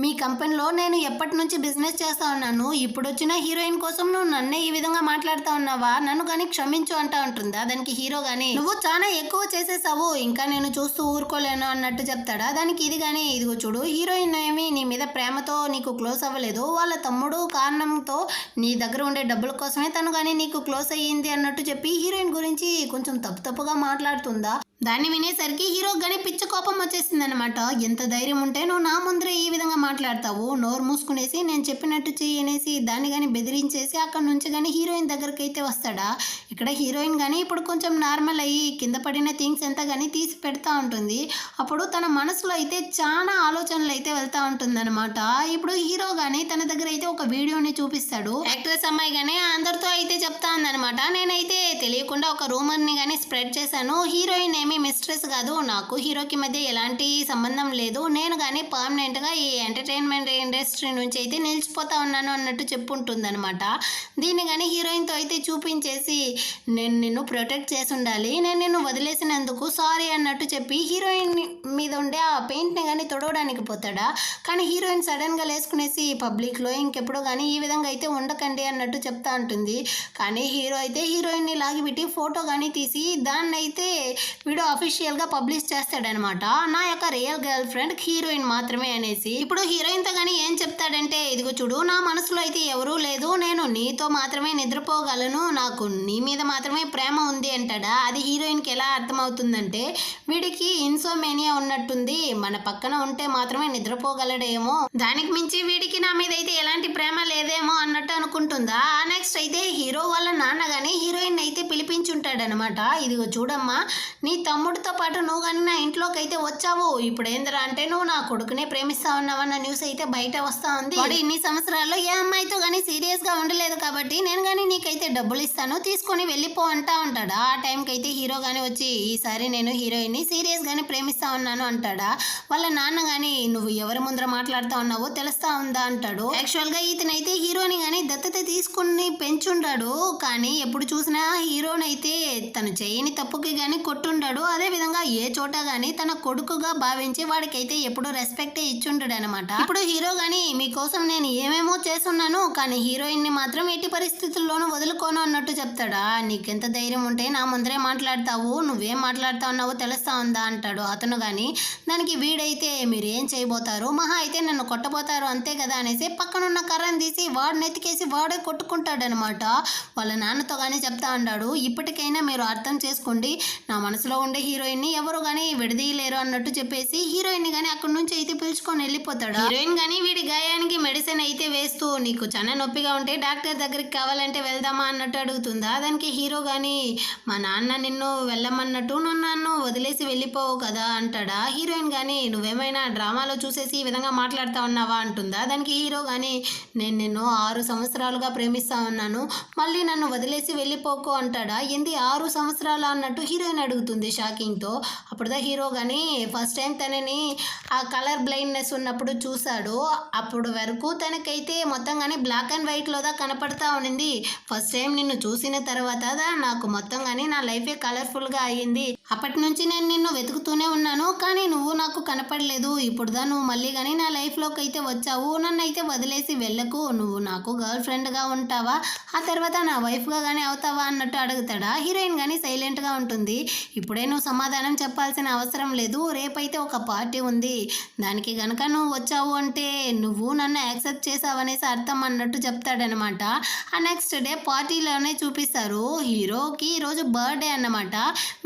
మీ కంపెనీలో నేను ఎప్పటి నుంచి బిజినెస్ చేస్తా ఉన్నాను, ఇప్పుడు వచ్చిన హీరోయిన్ కోసం నువ్వు నన్నే ఈ విధంగా మాట్లాడుతా ఉన్నావా, నన్ను కానీ క్షమించు అంటా ఉంటుందా. దానికి హీరో కానీ నువ్వు చాలా ఎక్కువ చేసేసావు, ఇంకా నేను చూస్తూ ఊరుకోలేను అన్నట్టు చెప్తాడా. దానికి ఇది కానీ ఇదిగో చూడు, హీరోయిన్ ఏమి నీ మీద ప్రేమతో నీకు క్లోజ్ అవ్వలేదు, వాళ్ళ తమ్ముడు కారణంతో నీ దగ్గర ఉండే డబ్బుల కోసమే తను కానీ నీకు క్లోజ్ అయ్యింది అన్నట్టు చెప్పి హీరోయిన్ గురించి కొంచెం తప్పుగా మాట్లాడుతుందా. దాన్ని వినేసరికి హీరోకి కానీ పిచ్చ కోపం వచ్చేసింది అనమాట. ఎంత ధైర్యం ఉంటే నువ్వు నా ముందరే ఈ విధంగా మాట్లాడతావు, నోరు మూసుకునేసి నేను చెప్పినట్టు చేయనేసి దాన్ని కానీ బెదిరించేసి అక్కడ నుంచి కానీ హీరోయిన్ దగ్గరికి అయితే వస్తాడా. ఇక్కడ హీరోయిన్ కానీ ఇప్పుడు కొంచెం నార్మల్ అయ్యి కింద పడిన థింగ్స్ ఎంత కానీ తీసి పెడతా ఉంటుంది. అప్పుడు తన మనసులో అయితే చాలా ఆలోచనలు అయితే వెళ్తా ఉంటుందన్నమాట. ఇప్పుడు హీరో కానీ తన దగ్గర అయితే ఒక వీడియోని చూపిస్తాడు. యాక్ట్రెస్ అమ్మాయి కానీ అందరితో అయితే చెప్తా ఉందనమాట, నేనైతే తెలియకుండా ఒక రూమర్ని కానీ స్ప్రెడ్ చేశాను, హీరోయిన్ ఏమి మిస్ట్రెస్ కాదు, నాకు హీరోకి మధ్య ఎలాంటి సంబంధం లేదు, నేను కానీ పర్మనెంట్గా ఈ ఎంటర్టైన్మెంట్ ఇండస్ట్రీ నుంచి అయితే నిలిచిపోతా ఉన్నాను అన్నట్టు చెప్పుంటుంది అనమాట. దీన్ని కానీ హీరోయిన్తో అయితే చూపించేసి నేను నిన్ను ప్రొటెక్ట్ చేసి ఉండాలి, నేను నిన్ను వదిలేసినందుకు సారీ అన్నట్టు చెప్పి హీరోయిన్ మీద ఉండే ఆ పెయింట్ని కానీ తొడవడానికి పోతాడా. కానీ హీరోయిన్ సడన్గా లేసుకునేసి పబ్లిక్లో ఇంకెప్పుడు కానీ ఈ విధంగా అయితే ఉండకండి అన్నట్టు చెప్తా ఉంటుంది. కానీ హీరో అయితే హీరోయిన్ని లాగిపెట్టి ఫోటో కానీ తీసి దాన్ని అయితే వీడియో అఫీషియల్గా పబ్లిష్ చేస్తాడనమాట. నా యొక్క రియల్ గర్ల్ ఫ్రెండ్ హీరోయిన్ మాత్రమే అనేసి. ఇప్పుడు హీరోయిన్తో కానీ ఏం చెప్తాడంటే ఇదిగో చూడు, నా మనసులో అయితే ఎవరూ లేదు, నేను నీతో మాత్రమే నిద్రపోగలను, నాకు నీ మీద మాత్రమే ప్రేమ ఉంది అంటాడా. అది హీరోయిన్కి ఎలా అర్థమవుతుందంటే వీడికి ఇన్సోమేనియా ఉన్నట్టుంది, మన పక్కన ఉంటే మాత్రమే నిద్రపోగలడేమో, దానికి మించి వీడికి నా మీద అయితే ఎలాంటి ప్రేమ లేదేమో అన్నట్టు అనుకుంటుందా. నెక్స్ట్ అయితే హీరో వాళ్ళ నాన్న కానీ హీరోయిన్ అయితే పిలిపించుంటాడనమాట. ఇదిగో చూడమ్మా, నీ తమ్ముడితో పాటు నువ్వు కానీ నా ఇంట్లోకి అయితే వచ్చావు. ఇప్పుడు ఏందిరా అంటే నువ్వు నా కొడుకునే ప్రేమిస్తా ఉన్నావన్న న్యూస్ అయితే బయట వస్తా ఉంది. వాడు ఇన్ని సంవత్సరాల్లో ఏ అమ్మాయితో కానీ సీరియస్ గా ఉండలేదు కాబట్టి నేను కానీ నీకైతే డబ్బులు ఇస్తాను తీసుకొని వెళ్ళిపో అంటా ఉంటాడా. ఆ టైంకి అయితే హీరో గానీ వచ్చి ఈసారి నేను హీరోయిన్ ని సీరియస్ గానే ప్రేమిస్తా ఉన్నాను అంటాడా. వాళ్ళ నాన్న గానీ నువ్వు ఎవరి ముందర మాట్లాడుతా ఉన్నావో తెలుస్తా ఉందా అంటాడు. యాక్చువల్ గా ఇతనైతే హీరోని గానీ దత్తత తీసుకుని పెంచుండాడు. కానీ ఎప్పుడు చూసినా హీరోనైతే తను చేయని తప్పుకి గానీ కొట్టుండాడు. అదే విధంగా ఏ చోట గానీ తన కొడుకుగా భావించి వాడికైతే ఎప్పుడు రెస్పెక్టే ఇచ్చుంటాడు అనమాట. ఇప్పుడు హీరో గానీ మీకోసం నేను ఏమేమో చేస్తున్నాను కానీ హీరోయిన్ ని మాత్రం ఎట్టి పరిస్థితుల్లోనూ వదులుకోను అన్నట్టు చెప్తాడా. నీకెంత ధైర్యం ఉంటే నా ముందరే మాట్లాడతావు, నువ్వేం మాట్లాడుతా ఉన్నావో తెలుస్తా ఉందా అంటాడు అతను గాని. దానికి వీడైతే మీరు ఏం చేయబోతారు, మహా అయితే నన్ను కొట్టబోతారు అంతే కదా అనేసి పక్కనున్న కర్రను తీసి వాడు నెత్తికేసి వాడే కొట్టుకుంటాడు అనమాట. వాళ్ళ నాన్నతో గానీ చెప్తా ఉన్నాడు ఇప్పటికైనా మీరు అర్థం చేసుకోండి, నా మనసులో ఉండే హీరోయిన్ ని ఎవరు గానీ విడదీయలేరు అన్నట్టు చెప్పేసి హీరోయిన్ ని గానీ అక్కడి నుంచి అయితే పిలుచుకొని వెళ్ళిపోతాడు. హీరోయిన్ గానీ వీడి గాయానికి మెడిసిన్ అయితే వేస్తూ నీకు చాలా నొప్పిగా ఉంటే డాక్టర్ దగ్గరికి కావాలంటే వెళ్దామా అన్నట్టు అడుగుతుందా. దానికి హీరో గానీ మా నాన్న నిన్ను వెళ్ళమన్నట్టు నువ్వు నన్ను వదిలేసి వెళ్ళిపోవు కదా అంటాడా. హీరోయిన్ గానీ నువ్వేమైనా డ్రామాలో చూసేసి ఈ విధంగా మాట్లాడుతా ఉన్నావా అంటుందా. దానికి హీరో గానీ నేను నిన్ను 6 సంవత్సరాలుగా ప్రేమిస్తా ఉన్నాను, మళ్ళీ నన్ను వదిలేసి వెళ్ళిపోకు అంటాడా. ఏంది 6 సంవత్సరాలు అన్నట్టు హీరోయిన్ అడుగుతుంది షాకింగ్తో. అప్పుడుదా హీరో కానీ ఫస్ట్ టైం తనని ఆ కలర్ బ్లైండ్నెస్ ఉన్నప్పుడు చూశాడు. అప్పుడు వరకు తనకైతే మొత్తం కానీ బ్లాక్ అండ్ వైట్లోదా కనపడతా ఉండింది. ఫస్ట్ టైం నిన్ను చూసిన తర్వాత నాకు మొత్తం కానీ నా లైఫే కలర్ఫుల్గా అయ్యింది. అప్పటి నుంచి నేను నిన్ను వెతుకుతూనే ఉన్నాను కానీ నువ్వు నాకు కనపడలేదు. ఇప్పుడుదా నువ్వు మళ్ళీ కానీ నా లైఫ్లోకి అయితే వచ్చావు, నన్ను అయితే వదిలేసి వెళ్ళకు, నువ్వు నాకు గర్ల్ ఫ్రెండ్గా ఉంటావా, ఆ తర్వాత నా వైఫ్గా కానీ అవుతావా అన్నట్టు అడుగుతాడా. హీరోయిన్ కానీ సైలెంట్గా ఉంటుంది. ఇప్పుడే నువ్వు సమాధానం చెప్పాల్సిన అవసరం లేదు, రేపైతే ఒక పార్టీ ఉంది, దానికి గనక నువ్వు వచ్చావు అంటే నువ్వు నన్ను యాక్సెప్ట్ చేసావనేసి అర్థం అన్నట్టు చెప్తాడనమాట. ఆ నెక్స్ట్ డే పార్టీలోనే చూపిస్తారు. హీరోకి ఈరోజు బర్త్డే అన్నమాట.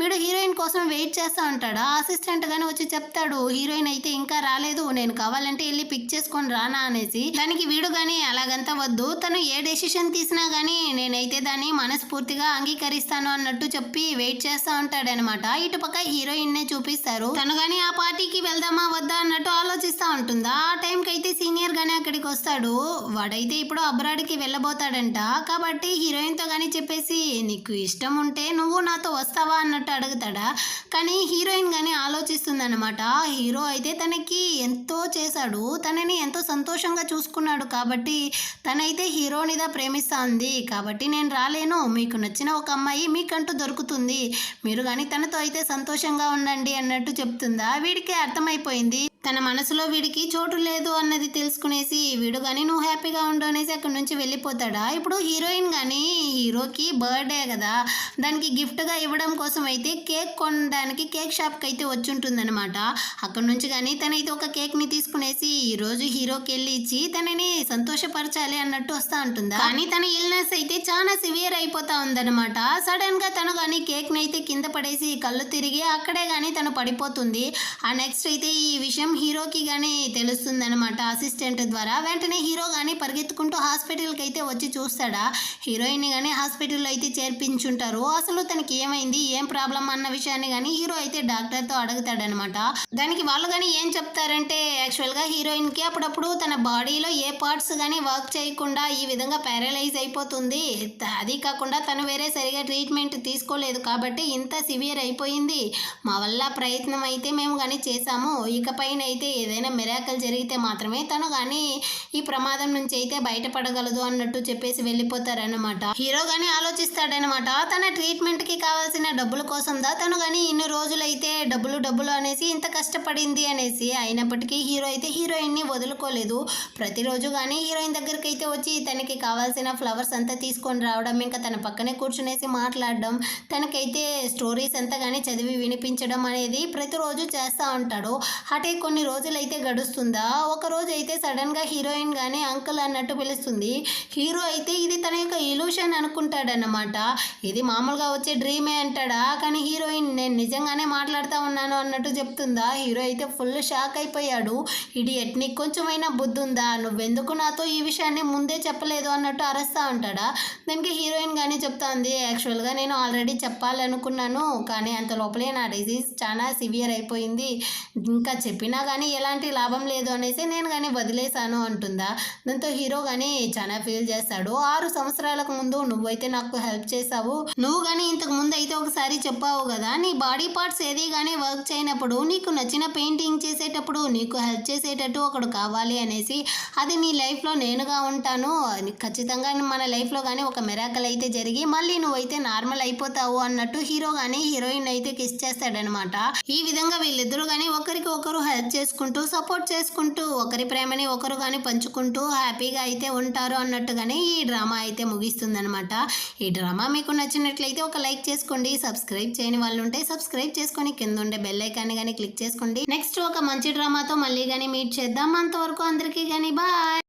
వీడు హీరోయిన్ కోసం వెయిట్ చేస్తూ ఉంటాడా. అసిస్టెంట్ గానీ వచ్చి చెప్తాడు హీరోయిన్ అయితే ఇంకా రాలేదు, నేను కావాలంటే వెళ్ళి పిక్ చేసుకొని రానా అనేసి. దానికి వీడు కానీ అలాగంతా వద్దు, తను ఏ డెసిషన్ తీసినా కానీ నేనైతే దాన్ని మనస్ఫూర్తిగా అంగీకరిస్తాను అన్నట్టు చెప్పి వెయిట్ చేస్తూ ఉంటాడనమాట. ఇటు పక్క హీరోయిన్ నే చూపిస్తారు. తను గానీ ఆ పార్టీకి వెళ్దామా వద్దా అన్నట్టు ఆలోచిస్తూ ఉంటుందా. ఆ టైంకి అయితే సీనియర్ గానీ అక్కడికి వస్తాడు. వాడైతే ఇప్పుడు అబ్రాడ్కి వెళ్ళబోతాడంట. కాబట్టి హీరోయిన్తో కానీ చెప్పేసి నీకు ఇష్టం ఉంటే నువ్వు నాతో వస్తావా అన్నట్టు అడుగుతాడా. కానీ హీరోయిన్ కానీ ఆలోచిస్తుందన్నమాట. హీరో అయితే తనకి ఎంతో చేశాడు, తనని ఎంతో సంతోషంగా చూసుకున్నాడు కాబట్టి తనైతే హీరోనిదా ప్రేమిస్తా ఉంది. కాబట్టి నేను రాలేను, మీకు నచ్చిన ఒక అమ్మాయి మీకంటూ దొరుకుతుంది, మీరు కానీ తనతో అయితే సంతోషంగా ఉండండి అన్నట్టు చెప్తుందా. వీడికి అర్థమైపోయింది తన మనసులో వీడికి చోటు లేదు అన్నది తెలుసుకునేసి వీడు కానీ నువ్వు హ్యాపీగా ఉండు అనేసి అక్కడి నుంచి వెళ్ళిపోతాడా. ఇప్పుడు హీరోయిన్ కానీ హీరోకి బర్త్డే కదా, దానికి గిఫ్ట్గా ఇవ్వడం కోసం అయితే కేక్ కొనడానికి కేక్ షాప్కి అయితే వచ్చి ఉంటుందన్నమాట. అక్కడి నుంచి కానీ తనైతే ఒక కేక్ని తీసుకునేసి ఈరోజు హీరోకి వెళ్ళి ఇచ్చి తనని సంతోషపరచాలి అన్నట్టు వస్తూ ఉంటుందా. కానీ తన ఇల్నెస్ అయితే చాలా సివియర్ అయిపోతా ఉందన్నమాట. సడన్గా తను కానీ కేక్ని అయితే కింద పడేసి కళ్ళు తిరిగి అక్కడే కానీ తను పడిపోతుంది. ఆ నెక్స్ట్ అయితే ఈ విషయం హీరోకి కానీ తెలుస్తుంది అనమాట అసిస్టెంట్ ద్వారా. వెంటనే హీరో కానీ పరిగెత్తుకుంటూ హాస్పిటల్కి అయితే వచ్చి చూస్తాడా. హీరోయిన్ కానీ హాస్పిటల్లో అయితే చేర్పించుంటారు. అసలు తనకి ఏమైంది, ఏం ప్రాబ్లం అన్న విషయాన్ని కానీ హీరో అయితే డాక్టర్తో అడుగుతాడనమాట. దానికి వాళ్ళు కానీ ఏం చెప్తారంటే యాక్చువల్గా హీరోయిన్కి అప్పుడప్పుడు తన బాడీలో ఏ పార్ట్స్ కానీ వర్క్ చేయకుండా ఈ విధంగా ప్యారలైజ్ అయిపోతుంది. అది కాకుండా తను వేరే సరిగా ట్రీట్మెంట్ తీసుకోలేదు కాబట్టి ఇంత సివియర్ అయిపోయింది. మా వల్ల ప్రయత్నం అయితే మేము కానీ చేశాము, ఇకపైన అయితే ఏదైనా మిరాకల్ జరిగితే మాత్రమే తను కానీ ఈ ప్రమాదం నుంచి అయితే బయటపడగలదు అన్నట్టు చెప్పేసి వెళ్ళిపోతారనమాట. హీరో కానీ ఆలోచిస్తాడనమాట. తన ట్రీట్మెంట్కి కావాల్సిన డబ్బుల కోసం తను కానీ ఇన్ని రోజులైతే డబ్బులు అనేసి ఇంత కష్టపడింది అనేసి. అయినప్పటికీ హీరో అయితే హీరోయిన్ని వదులుకోలేదు. ప్రతిరోజు కానీ హీరోయిన్ దగ్గరికి అయితే వచ్చి తనకి కావాల్సిన ఫ్లవర్స్ అంతా తీసుకొని రావడం, ఇంకా తన పక్కనే కూర్చునేసి మాట్లాడడం, తనకైతే స్టోరీస్ అంతా కానీ చదివి వినిపించడం అనేది ప్రతిరోజు చేస్తూ ఉంటాడు. అటే కొన్ని కొన్ని రోజులైతే గడుస్తుందా, ఒక రోజు అయితే సడన్గా హీరోయిన్ కానీ అంకుల్ అన్నట్టు పిలుస్తుంది. హీరో అయితే ఇది తన యొక్క ఇల్యూషన్ అనుకుంటాడన్నమాట. ఇది మామూలుగా వచ్చే డ్రీమే అంటాడా, కానీ హీరోయిన్ నేను నిజంగానే మాట్లాడుతూ ఉన్నాను అన్నట్టు చెప్తుందా. హీరో అయితే ఫుల్ షాక్ అయిపోయాడు. ఇడియట్, నీకు కొంచెమైనా బుద్ధి ఉందా, నువ్వెందుకు నాతో ఈ విషయాన్ని ముందే చెప్పలేదు అన్నట్టు అరుస్తూ ఉంటాడా. దానికి హీరోయిన్ కానీ చెప్తా ఉంది, యాక్చువల్గా నేను ఆల్రెడీ చెప్పాలనుకున్నాను, కానీ అంత లోపలే నా డిసీజ్ చాలా సివియర్ అయిపోయింది, ఇంకా చెప్పినా కానీ ఎలాంటి లాభం లేదు అనేసి నేను కానీ వదిలేశాను అంటుందా. దాంతో హీరో కానీ చాలా ఫీల్ చేస్తాడు. 6 సంవత్సరాలకు ముందు నువ్వైతే నాకు హెల్ప్ చేసావు, నువ్వు కానీ ఇంతకు ముందు అయితే ఒకసారి చెప్పావు కదా, నీ బాడీ పార్ట్స్ ఏది కానీ వర్క్ చేయనప్పుడు నీకు నచ్చిన పెయింటింగ్ చేసేటప్పుడు నీకు హెల్ప్ చేసేటట్టు ఒకడు కావాలి అనేసి, అది నీ లైఫ్లో నేనుగా ఉంటాను, ఖచ్చితంగా మన లైఫ్లో కానీ ఒక మిరాకల్ అయితే జరిగి మళ్ళీ నువ్వైతే నార్మల్ అయిపోతావు అన్నట్టు హీరో కానీ హీరోయిన్ అయితే కిస్ చేస్తాడనమాట. ఈ విధంగా వీళ్ళిద్దరూ కానీ ఒకరికి ఒకరు హెల్ప్ చేసుకుంటూ సపోర్ట్ చేసుకుంటూ ఒకరి ప్రేమని ఒకరు కానీ పంచుకుంటూ హ్యాపీగా అయితే ఉంటారు అన్నట్టుగానే ఈ డ్రామా అయితే ముగిస్తుందనమాట. ఈ డ్రామా మీకు నచ్చినట్లయితే ఒక లైక్ చేసుకోండి. సబ్స్క్రైబ్ చేయని వాళ్ళు ఉంటే సబ్స్క్రైబ్ చేసుకొని కింద ఉండే బెల్ ఐకాన్ని కానీ క్లిక్ చేసుకోండి. నెక్స్ట్ ఒక మంచి డ్రామాతో మళ్ళీ కానీ మీట్ చేద్దాం. అంతవరకు అందరికీ కానీ బాయ్.